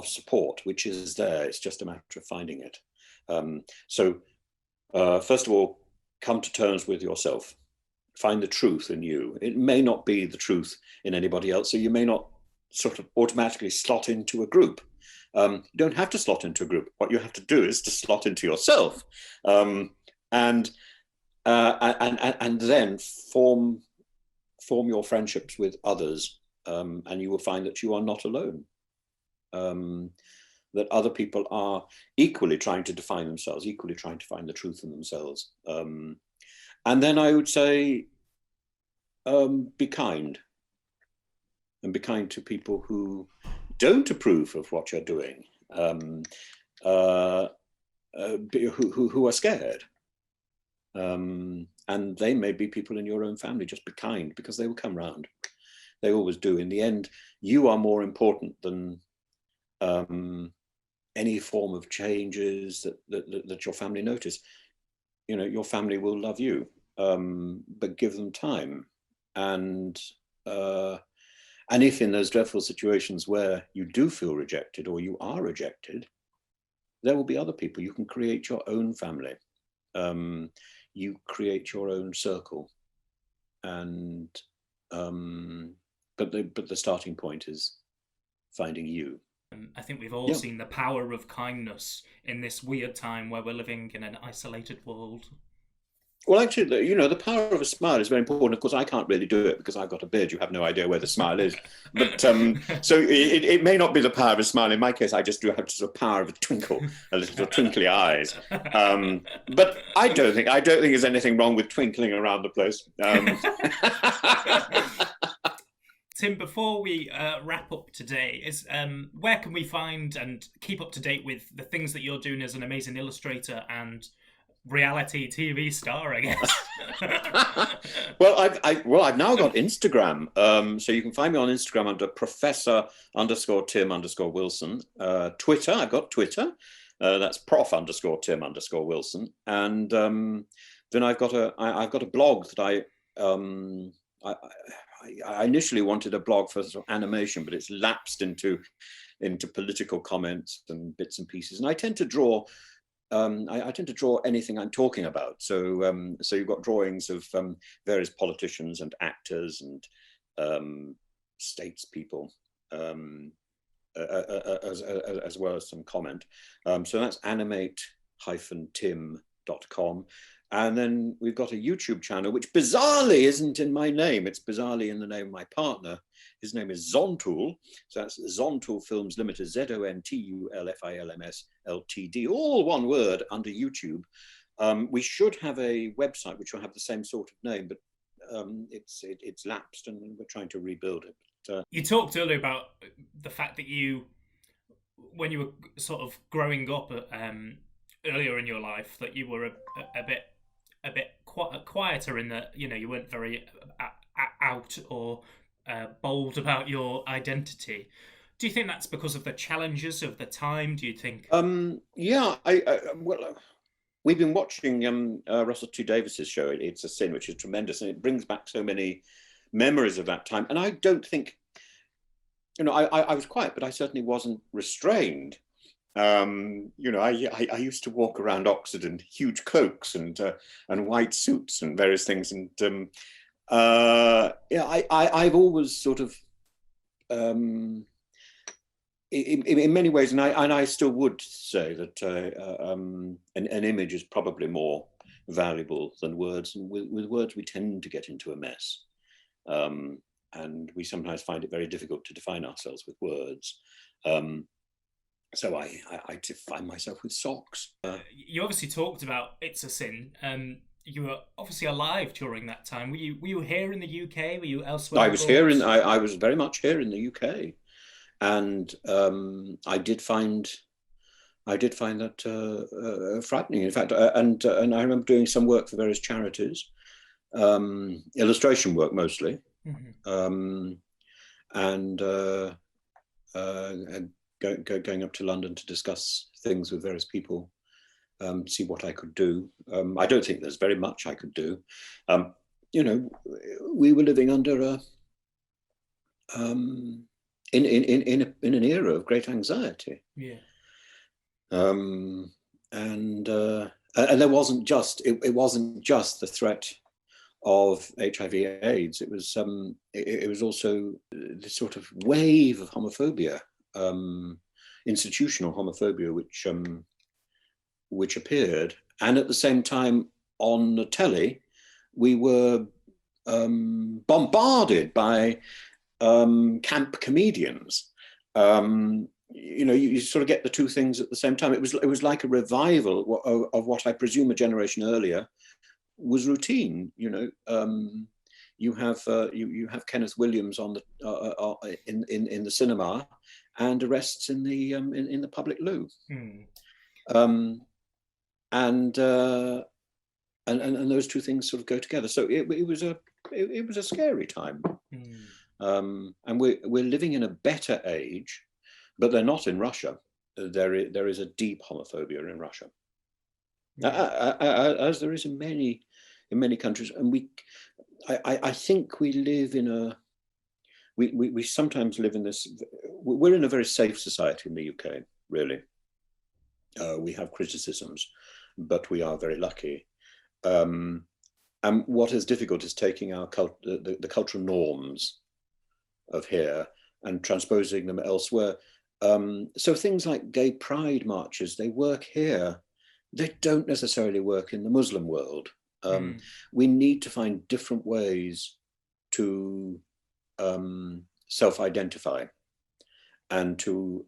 support, which is there. It's just a matter of finding it. So first of all, come to terms with yourself. Find the truth in you. It may not be the truth in anybody else, so you may not sort of automatically slot into a group. You don't have to slot into a group. What you have to do is to slot into yourself, and then form your friendships with others, and you will find that you are not alone. That other people are equally trying to define themselves, equally trying to find the truth in themselves. And then I would say, be kind. And be kind to people who don't approve of what you're doing, who are scared. And they may be people in your own family. Just be kind, because they will come round. They always do. In the end, you are more important than any form of changes that your family notice. Your family will love you, but give them time. And if in those dreadful situations where you do feel rejected or you are rejected, there will be other people. You can create your own family. You create your own circle. And but the starting point is finding you. I think we've all seen the power of kindness in this weird time where we're living in an isolated world. Well, actually, the power of a smile is very important. Of course, I can't really do it because I've got a beard. You have no idea where the smile is. But so it may not be the power of a smile. In my case, I just do have the power of a twinkle, a little twinkly eyes. But I don't think there's anything wrong with twinkling around the place. Tim, before we wrap up today, where can we find and keep up to date with the things that you're doing as an amazing illustrator and reality TV star, I guess? Well, I've now got Instagram, so you can find me on Instagram under Professor_Tim_Wilson. Twitter, I've got Twitter, That's prof_Tim_Wilson. And then I've got a blog that I initially wanted a blog for sort of animation, but it's lapsed into political comments and bits and pieces. And I tend to draw. I tend to draw anything I'm talking about. So you've got drawings of various politicians and actors and statespeople, as well as some comment. So that's animate-tim.com. And then we've got a YouTube channel, which bizarrely isn't in my name. It's bizarrely in the name of my partner. His name is Zontool. So that's Zontool Films Limited, ZONTULFILMS LTD, all one word, under YouTube. We should have a website which will have the same sort of name, but it's lapsed and we're trying to rebuild it. You talked earlier about the fact that when you were sort of growing up earlier in your life, that you were a bit quieter in that, you weren't very out or bold about your identity. Do you think that's because of the challenges of the time? Do you think? Yeah, well, we've been watching Russell T Davis's show, It's a Sin, which is tremendous, and it brings back so many memories of that time. And I don't think, I was quiet, but I certainly wasn't restrained. I used to walk around Oxford in huge cloaks and white suits and various things. And I've always sort of, in many ways, and I still would say that an image is probably more valuable than words. And with words, we tend to get into a mess. And we sometimes find it very difficult to define ourselves with words. So I define myself with socks. You obviously talked about It's a Sin. You were obviously alive during that time. Were you here in the UK? Were you elsewhere? I was here I was very much here in the UK, and I did find that frightening. In fact, and I remember doing some work for various charities, illustration work mostly, and going up to London to discuss things with various people, see what I could do. I don't think there's very much I could do. We were living under in an era of great anxiety. Yeah. And there wasn't just it wasn't just the threat of HIV/AIDS. It was also this sort of wave of homophobia, institutional homophobia, which appeared, and at the same time on the telly, we were bombarded by camp comedians. You sort of get the two things at the same time. It was like a revival of what I presume a generation earlier was routine. You have Kenneth Williams on the in the cinema, and arrests in the public loo, and those two things sort of go together. So it was a scary time, and we're living in a better age, but they're not in Russia. There is a deep homophobia in Russia, as there is in many countries, and I think we live in a we sometimes live in this. We're in a very safe society in the UK, really. We have criticisms, but we are very lucky. And what is difficult is taking our the cultural norms of here and transposing them elsewhere. So things like gay pride marches, they work here. They don't necessarily work in the Muslim world. We need to find different ways to self-identify and to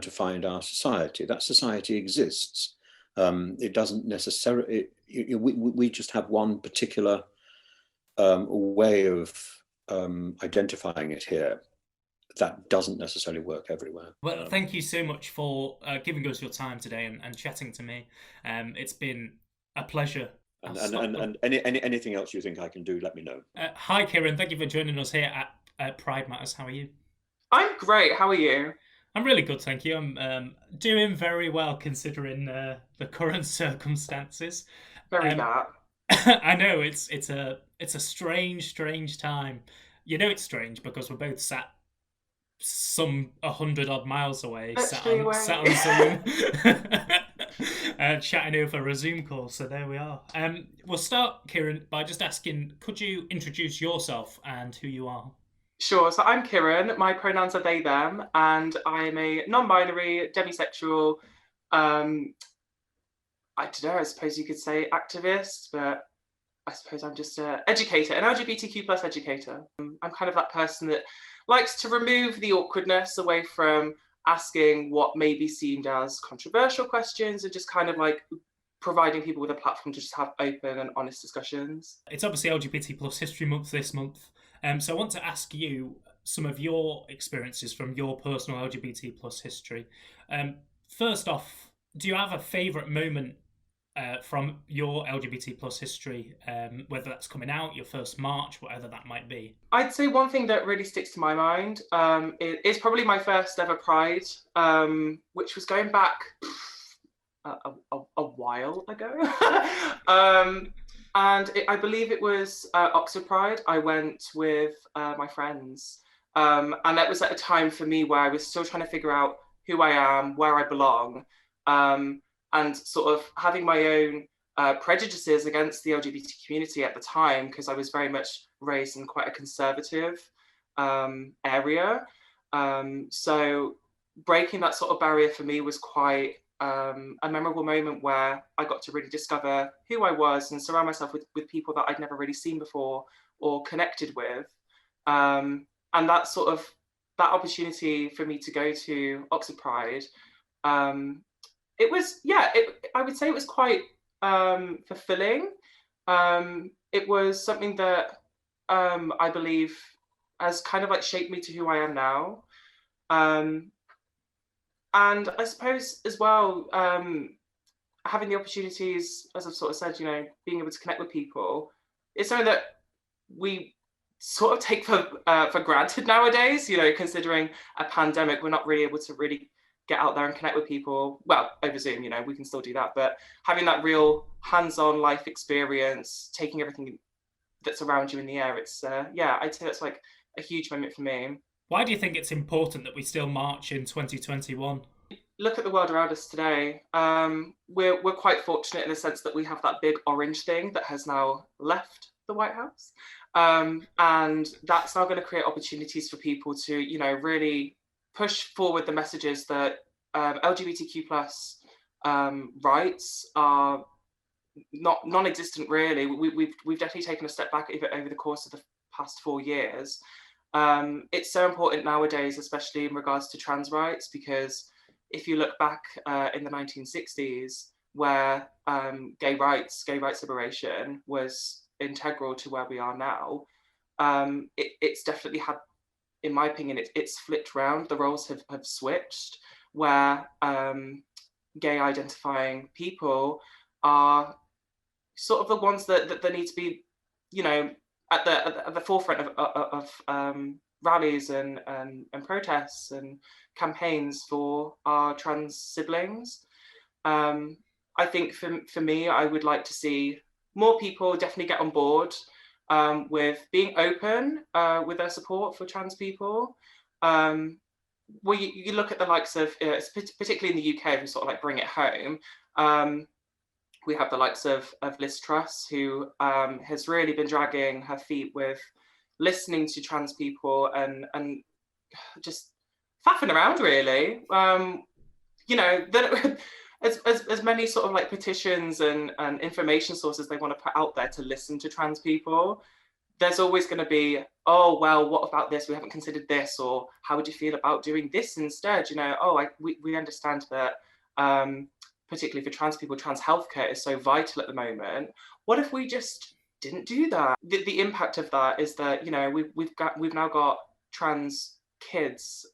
find our society. That society exists. It doesn't necessarily. We just have one particular way of identifying it here. That doesn't necessarily work everywhere. Well, thank you so much for giving us your time today and chatting to me. It's been a pleasure. And anything else you think I can do, let me know. Hi, Kieran. Thank you for joining us here at Pride Matters. How are you? I'm great. How are you? I'm really good, thank you. I'm doing very well considering the current circumstances. Very Um, that. I know it's a strange time. You know it's strange because we're both sat some 100 odd miles away, sat Literally on Zoom, chatting over a Zoom call. So there we are. We'll start, Kieran, by just asking, could you introduce yourself and who you are? Sure. So I'm Kieran. My pronouns are they, them, and I'm a non-binary, demisexual, I don't know, I suppose you could say activist, but I suppose I'm just an educator, an LGBTQ plus educator. I'm kind of that person that likes to remove the awkwardness away from asking what may be seen as controversial questions and just kind of like providing people with a platform to just have open and honest discussions. It's obviously LGBT plus History Month this month. So I want to ask you some of your experiences from your personal LGBT plus history. First off, do you have a favourite moment from your LGBT plus history, whether that's coming out, your first march, whatever that might be? I'd say one thing that really sticks to my mind is probably my first ever Pride, which was going back a while ago. I believe it was Oxford Pride. I went with my friends. And that was at a time for me where I was still trying to figure out who I am, where I belong, and sort of having my own prejudices against the LGBT community at the time, because I was very much raised in quite a conservative area. So breaking that sort of barrier for me was quite a memorable moment where I got to really discover who I was and surround myself with people that I'd never really seen before or connected with. And that sort of, that opportunity for me to go to Oxford Pride, it was, I would say it was quite fulfilling. It was something that I believe has kind of like shaped me to who I am now. And I suppose as well, having the opportunities, as I've sort of said, you know, being able to connect with people, it's something that we sort of take for granted nowadays, you know, considering a pandemic, we're not really able to really get out there and connect with people. Well, over Zoom, you know, we can still do that, but having that real hands-on life experience, taking everything that's around you in the air, it's, I'd say that's like a huge moment for me. Why do you think it's important that we still march in 2021? Look at the world around us today. We're quite fortunate in the sense that we have that big orange thing that has now left the White House. And that's now going to create opportunities for people to, you know, really push forward the messages that LGBTQ plus rights are not non-existent really. We've definitely taken a step back over the course of the past 4 years. It's so important nowadays, especially in regards to trans rights, because if you look back in the 1960s, where gay rights liberation was integral to where we are now, it's definitely had, in my opinion, it's flipped round. The roles have switched, where gay identifying people are sort of the ones that need to be, you know, at the forefront of rallies and protests and campaigns for our trans siblings. I think for me, I would like to see more people definitely get on board with being open with their support for trans people. Well, you look at the likes of, particularly in the UK, if we sort of like bring it home, we have the likes of Liz Truss, who has really been dragging her feet with listening to trans people and just faffing around, really. You know, as many sort of like petitions and information sources they want to put out there to listen to trans people, there's always going to be, oh, well, what about this? We haven't considered this, or how would you feel about doing this instead? You know, we understand that, particularly for trans people, trans healthcare is so vital at the moment. What if we just didn't do that? The impact of that is that, you know, we've now got trans kids,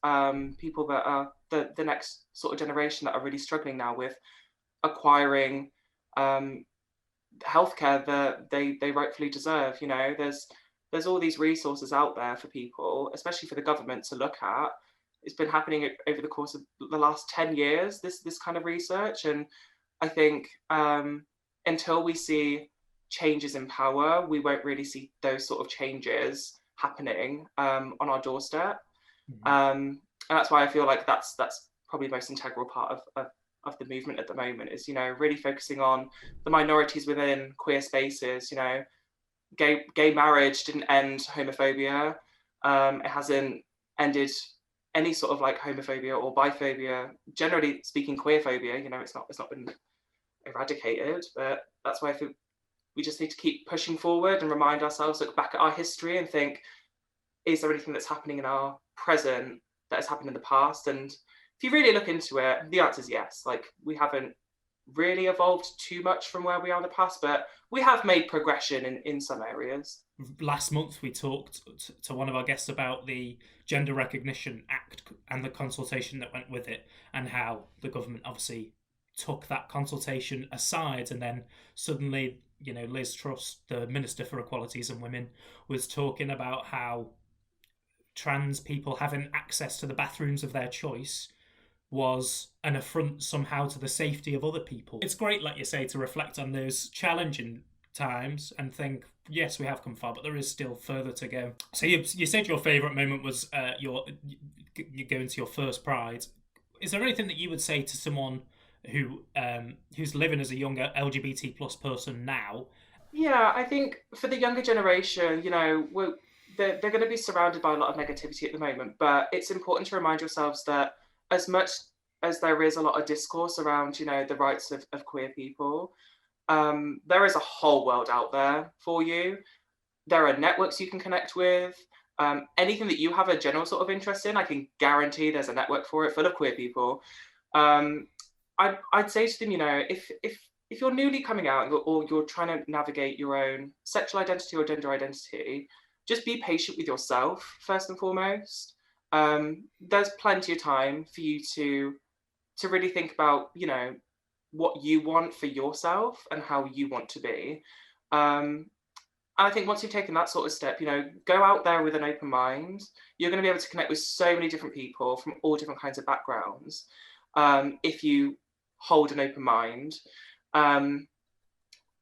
people that are the next sort of generation that are really struggling now with acquiring healthcare that they rightfully deserve. You know, there's all these resources out there for people, especially for the government to look at. it's been happening over the course of the last 10 years, this kind of research. And I think until we see changes in power, we won't really see those sort of changes happening on our doorstep. And that's why I feel like that's probably the most integral part of the movement at the moment, is, you know, really focusing on the minorities within queer spaces. You know, gay marriage didn't end homophobia. It hasn't ended any sort of like homophobia or biphobia. Generally speaking, queerphobia, you know, it's not been eradicated. But that's why I think we just need to keep pushing forward and remind ourselves, look back at our history and think, is there anything that's happening in our present that has happened in the past? And if you really look into it, the answer is yes. Like, we haven't really evolved too much from where we are in the past, but we have made progression in some areas. Last month we talked to one of our guests about the Gender Recognition Act and the consultation that went with it, and how the government obviously took that consultation aside, and then suddenly, you know, Liz Truss, the Minister for Equalities and Women, was talking about how trans people having access to the bathrooms of their choice was an affront somehow to the safety of other people. It's great, like you say, to reflect on those challenging times and think, yes, we have come far, but there is still further to go. So you said your favourite moment was you going to your first Pride. Is there anything that you would say to someone who's living as a younger LGBT plus person now? Yeah, I think for the younger generation, you know, they're going to be surrounded by a lot of negativity at the moment, but it's important to remind yourselves that as much as there is a lot of discourse around, you know, the rights of queer people, there is a whole world out there for you. There are networks you can connect with. Anything that you have a general sort of interest in, I can guarantee there's a network for it full of queer people. I'd say to them, you know, if you're newly coming out or you're trying to navigate your own sexual identity or gender identity, just be patient with yourself first and foremost. There's plenty of time for you to really think about, you know, what you want for yourself and how you want to be. And I think once you've taken that sort of step, you know, go out there with an open mind. You're going to be able to connect with so many different people from all different kinds of backgrounds, if you hold an open mind, and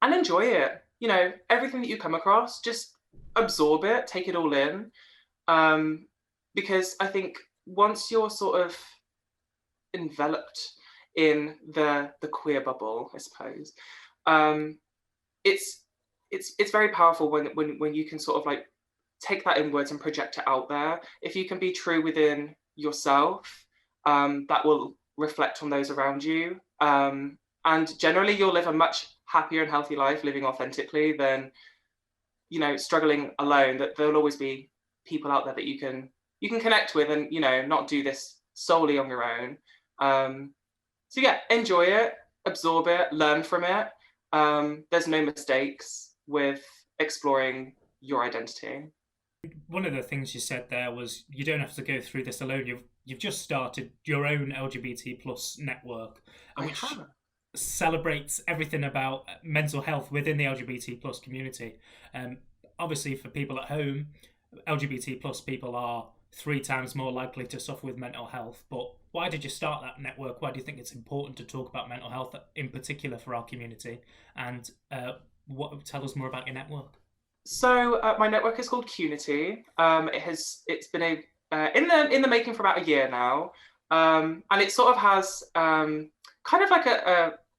enjoy it. You know, everything that you come across, just absorb it, take it all in. Because I think once you're sort of enveloped in the queer bubble, I suppose, it's very powerful when you can sort of like take that inwards and project it out there. If you can be true within yourself, that will reflect on those around you. And generally you'll live a much happier and healthy life living authentically than, you know, struggling alone. That there'll always be people out there that you can connect with, and, you know, not do this solely on your own. So yeah, enjoy it, absorb it, learn from it. There's no mistakes with exploring your identity. One of the things you said there was you don't have to go through this alone. You've just started your own LGBT plus network, which celebrates everything about mental health within the LGBT plus community. Obviously, for people at home, LGBT plus people are 3 times more likely to suffer with mental health. But why did you start that network? Why do you think it's important to talk about mental health in particular for our community? And tell us more about your network. So my network is called Qunity. It's been in the making for about a year now, and it sort of has kind of like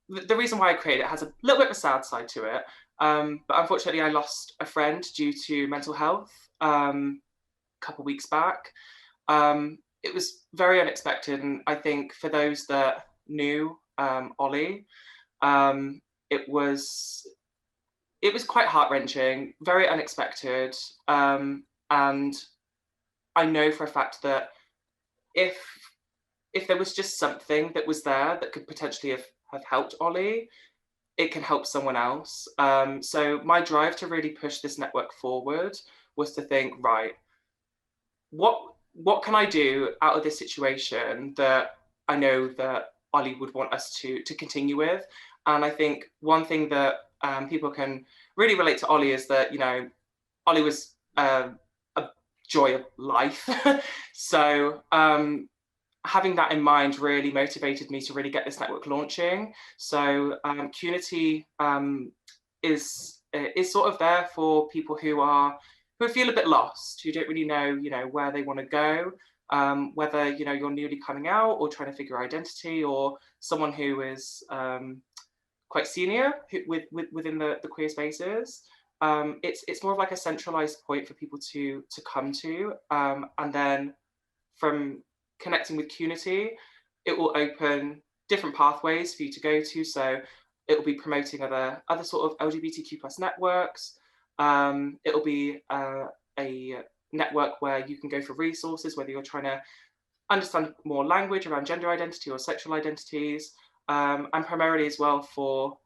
the reason why I created it has a little bit of a sad side to it. But unfortunately, I lost a friend due to mental health a couple of weeks back. It was very unexpected, and I think for those that knew Ollie, it was quite heart-wrenching, very unexpected, and I know for a fact that if there was just something that was there that could potentially have helped Ollie, it can help someone else. So my drive to really push this network forward was to think, right, what can I do out of this situation that I know that Ollie would want us to continue with? And I think one thing that people can really relate to Ollie is that, you know, Ollie was a joy of life. So having that in mind really motivated me to really get this network launching. So Community is sort of there for people who feel a bit lost, who don't really know, where they want to go, whether, you're newly coming out or trying to figure identity, or someone who is quite senior within the queer spaces. It's more of like a centralized point for people to come to, and then from connecting with Community, it will open different pathways for you to go to. So it will be promoting other sort of LGBTQ plus networks. It will be a network where you can go for resources, whether you're trying to understand more language around gender identity or sexual identities, and primarily as well for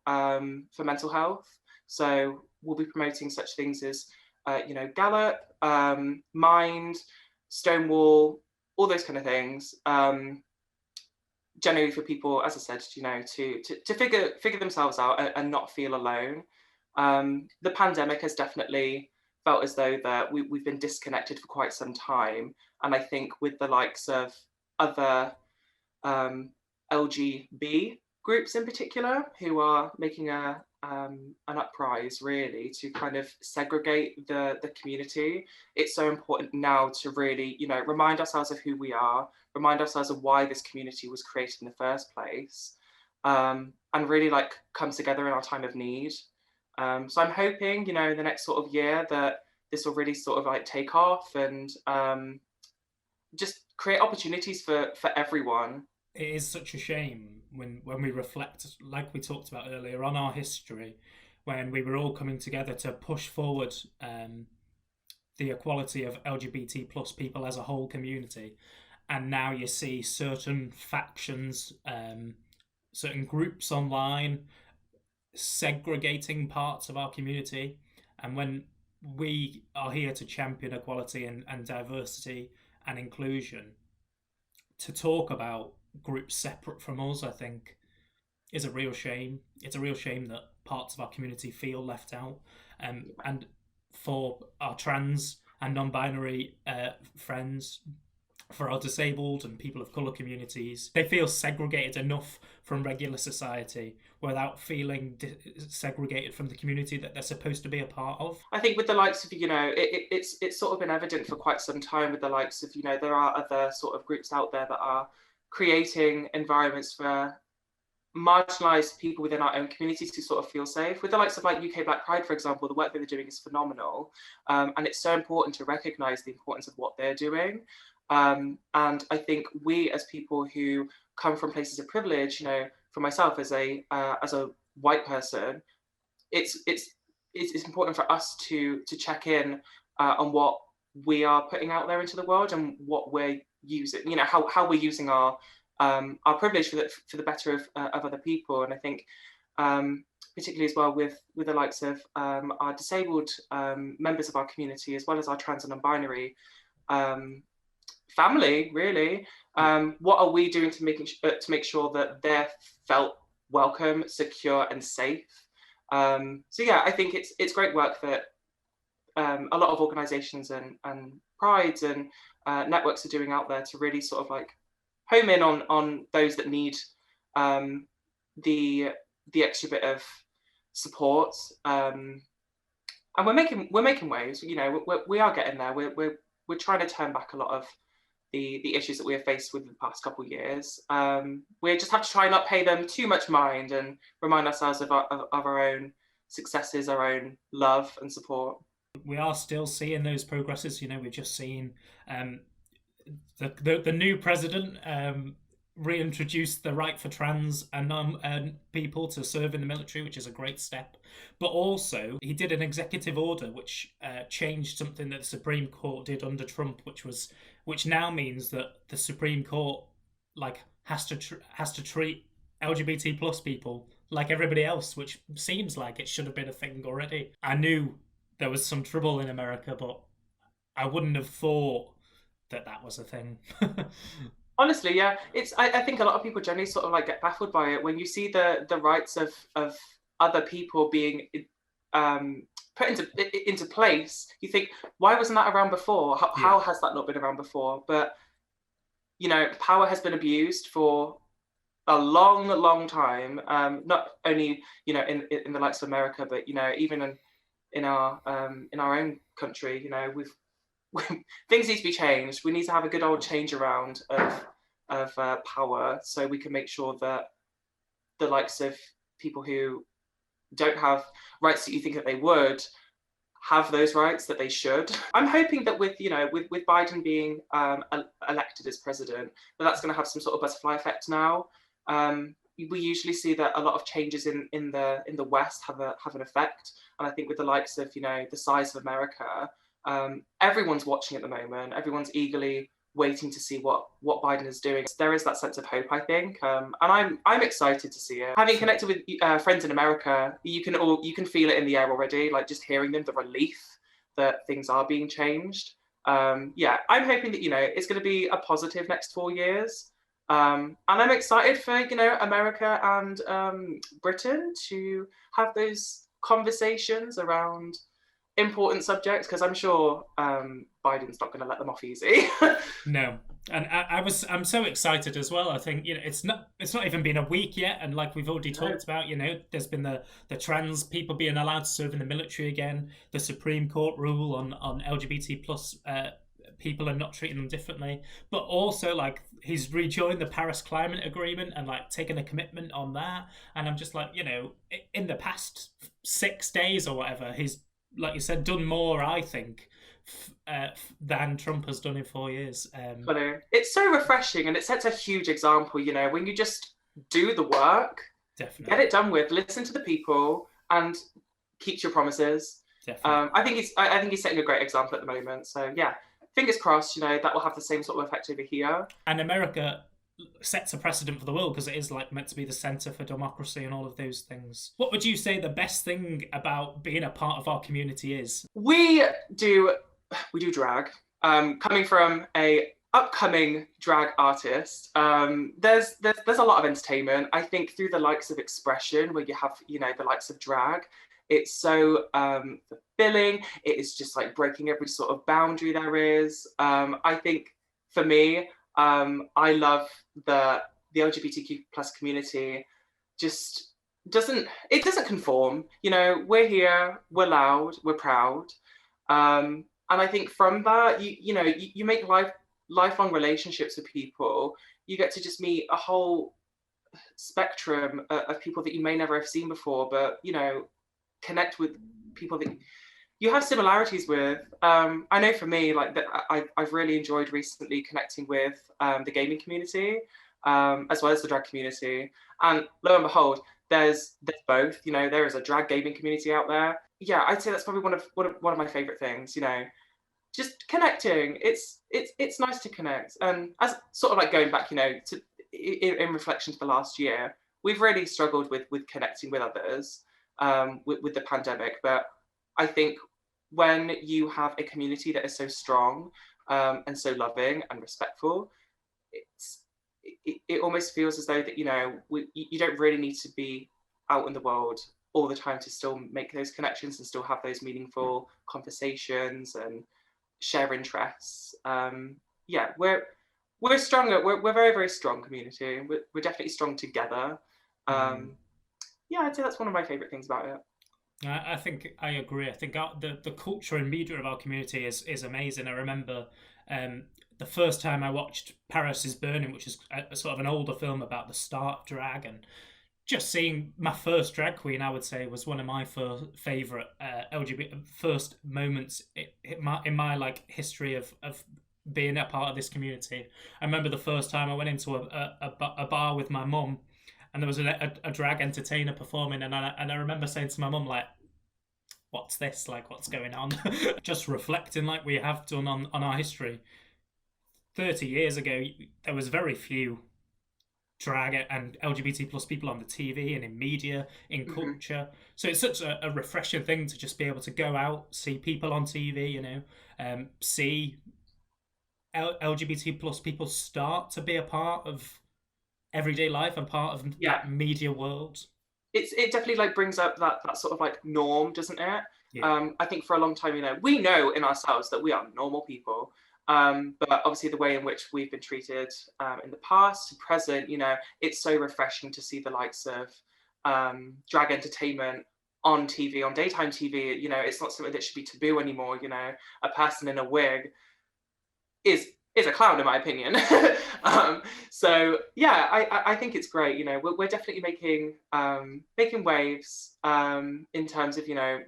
mental health. So we'll be promoting such things as, Gallup, Mind, Stonewall, all those kind of things. Generally for people, as I said, to figure themselves out and not feel alone. The pandemic has definitely felt as though that we've been disconnected for quite some time. And I think with the likes of other LGB groups in particular, who are making an uprise really to kind of segregate the community, it's so important now to really, remind ourselves of who we are, remind ourselves of why this community was created in the first place, and really like come together in our time of need. So I'm hoping, in the next sort of year that this will really sort of like take off and just create opportunities for everyone. It is such a shame when we reflect, like we talked about earlier, on our history, when we were all coming together to push forward the equality of LGBT plus people as a whole community. And now you see certain factions, certain groups online segregating parts of our community. And when we are here to champion equality and diversity and inclusion, to talk about groups separate from us, I think, is a real shame. It's a real shame that parts of our community feel left out. And for our trans and non-binary friends, for our disabled and people of colour communities, they feel segregated enough from regular society without feeling segregated from the community that they're supposed to be a part of. I think with the likes of, it's sort of been evident for quite some time with the likes of, there are other sort of groups out there that are creating environments for marginalised people within our own communities to sort of feel safe. With the likes of like UK Black Pride, for example, the work that they're doing is phenomenal. And it's so important to recognise the importance of what they're doing. And I think we as people who come from places of privilege, for myself as a white person, it's important for us to check in on what we are putting out there into the world and what we're using, how we're using our privilege for the better of other people. And I think particularly as well with the likes of our disabled members of our community, as well as our trans and non-binary family, really, what are we doing to make sure that they're felt welcome, secure and safe? So yeah, I think it's great work that a lot of organisations and prides and networks are doing out there to really sort of like home in on those that need the extra bit of support. And we're making waves. We are getting there. We're trying to turn back a lot of the issues that we have faced with the past couple of years. We just have to try not pay them too much mind and remind ourselves of our own successes, our own love and support. We are still seeing those progresses. We've just seen the new president reintroduced the right for trans and people to serve in the military, which is a great step. But also, he did an executive order which changed something that the Supreme Court did under Trump, which now means that the Supreme Court has to treat LGBT plus people like everybody else, which seems like it should have been a thing already. I knew there was some trouble in America, but I wouldn't have thought that was a thing. Honestly, yeah, I think a lot of people generally sort of like get baffled by it when you see the rights of other people being put into place. You think, why wasn't that around before? How has that not been around before? But power has been abused for a long time. Not only, in the likes of America, but, even in our own country, we've things need to be changed. We need to have a good old change around of power, so we can make sure that the likes of people who don't have rights that you think that they would have those rights that they should. I'm hoping that with Biden being elected as president, that's going to have some sort of butterfly effect now. We usually see that a lot of changes in the West have an effect, and I think with the likes of the size of America, everyone's watching at the moment. Everyone's eagerly waiting to see what Biden is doing. There is that sense of hope, I think, and I'm excited to see it. Having connected with friends in America, you can feel it in the air already. Like just hearing them, the relief that things are being changed. I'm hoping that it's going to be a positive next 4 years. And I'm excited for America and Britain to have those conversations around important subjects, because I'm sure Biden's not going to let them off easy. No, and I'm so excited as well. I think it's not even been a week yet, and like we've already talked about, there's been the trans people being allowed to serve in the military again, the Supreme Court rule on LGBT plus people and not treating them differently, but also like he's rejoined the Paris Climate Agreement and like taken a commitment on that. And I'm just like, in the past 6 days or whatever, he's, like you said, done more, I think, than Trump has done in 4 years. It's so refreshing, and it sets a huge example, when you just do the work, definitely get it done with, listen to the people, and keep your promises. Definitely. I think he's setting a great example at the moment. So yeah, fingers crossed, that will have the same sort of effect over here. And America sets a precedent for the world, because it is like meant to be the centre for democracy and all of those things. What would you say the best thing about being a part of our community is? We do drag. Coming from a upcoming drag artist, there's a lot of entertainment. I think through the likes of expression, where you have the likes of drag, it's so fulfilling. It is just like breaking every sort of boundary there is. I think for me, I love the LGBTQ plus community. Just doesn't conform. We're here, we're loud, we're proud, and I think from that, you make lifelong relationships with people. You get to just meet a whole spectrum of people that you may never have seen before, but connect with people that you have similarities with. I know for me, like that, I've really enjoyed recently connecting with the gaming community, as well as the drag community. And lo and behold, there's both. There is a drag gaming community out there. Yeah, I'd say that's probably one of my favorite things. Just connecting. It's nice to connect. And as sort of like going back, in reflection to the last year, we've really struggled with connecting with others with the pandemic. But I think when you have a community that is so strong and so loving and respectful, it almost feels as though that you don't really need to be out in the world all the time to still make those connections and still have those meaningful conversations and share interests. We're stronger. We're very, very strong community. We're definitely strong together. I'd say that's one of my favorite things about it. I think I agree. I think the culture and media of our community is amazing. I remember the first time I watched Paris is Burning, which is a sort of an older film about the start of drag, and just seeing my first drag queen, I would say, was one of my favourite LGBT first moments in my like history of being a part of this community. I remember the first time I went into a bar with my mum, and there was a drag entertainer performing, and I remember saying to my mum, like, what's this? Like, what's going on? Just reflecting like we have done on our history. 30 years ago, there was very few drag and LGBT plus people on the TV and in media, in culture. So it's such a refreshing thing to just be able to go out, see people on TV, see LGBT plus people start to be a part of everyday life and part of that media world. It definitely like brings up that sort of like norm, doesn't it? Yeah. I think for a long time, we know in ourselves that we are normal people. But obviously the way in which we've been treated in the past to present, it's so refreshing to see the likes of drag entertainment on TV, on daytime TV. It's not something that should be taboo anymore. A person in a wig is a clown, in my opinion. So yeah, I think it's great. We're definitely making waves in terms of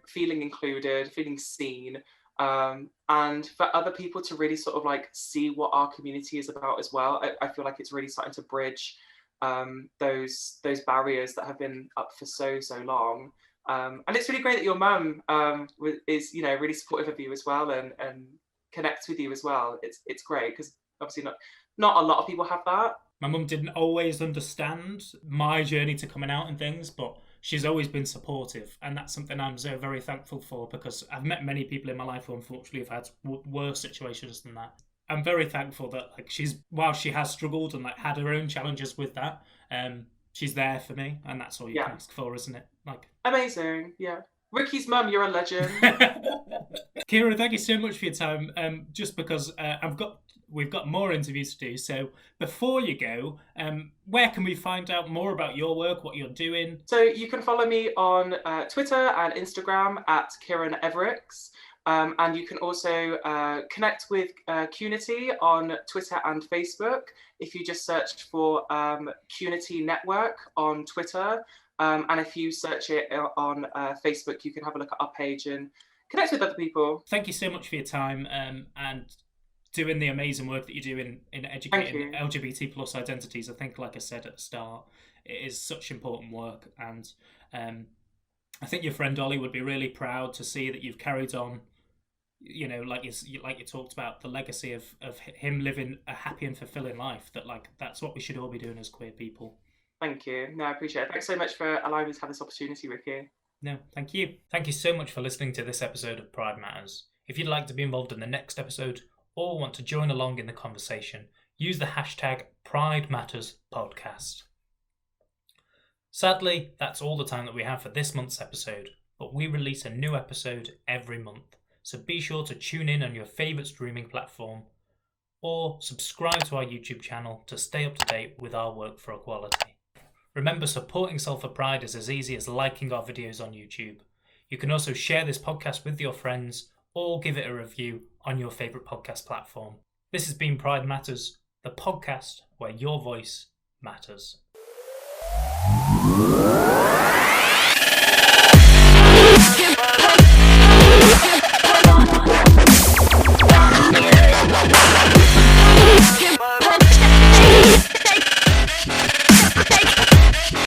feeling included, feeling seen, and for other people to really sort of like see what our community is about as well. I feel like it's really starting to bridge those barriers that have been up for so long. And it's really great that your mum is really supportive of you as well, and connects with you as well. It's great, because obviously not a lot of people have that. My mum didn't always understand my journey to coming out and things, but she's always been supportive, and that's something I'm so very thankful for, because I've met many people in my life who unfortunately have had worse situations than that. I'm very thankful that while she has struggled and had her own challenges with that, she's there for me, and that's all you can ask for, isn't it? Amazing, yeah. Ricky's mum, you're a legend. Kieran, thank you so much for your time. Just because we've got more interviews to do. So before you go, where can we find out more about your work, what you're doing? So you can follow me on Twitter and Instagram at Kiran Everix. And you can also connect with Qunity on Twitter and Facebook. If you just search for Qunity Network on Twitter, and if you search it on Facebook, you can have a look at our page and connect with other people. Thank you so much for your time and doing the amazing work that you do in educating LGBT plus identities. I think, like I said at the start, it is such important work, and I think your friend Ollie would be really proud to see that you've carried on. Like you talked about, the legacy of him living a happy and fulfilling life. That's what we should all be doing as queer people. Thank you. No, I appreciate it. Thanks so much for allowing me to have this opportunity, Ricki. No, thank you. Thank you so much for listening to this episode of Pride Matters. If you'd like to be involved in the next episode or want to join along in the conversation, use the hashtag pridematterspodcast. Sadly, that's all the time that we have for this month's episode, but we release a new episode every month, so be sure to tune in on your favourite streaming platform or subscribe to our YouTube channel to stay up to date with our work for equality. Remember, supporting Salford Pride is as easy as liking our videos on YouTube. You can also share this podcast with your friends or give it a review on your favourite podcast platform. This has been Pride Matters, the podcast where your voice matters.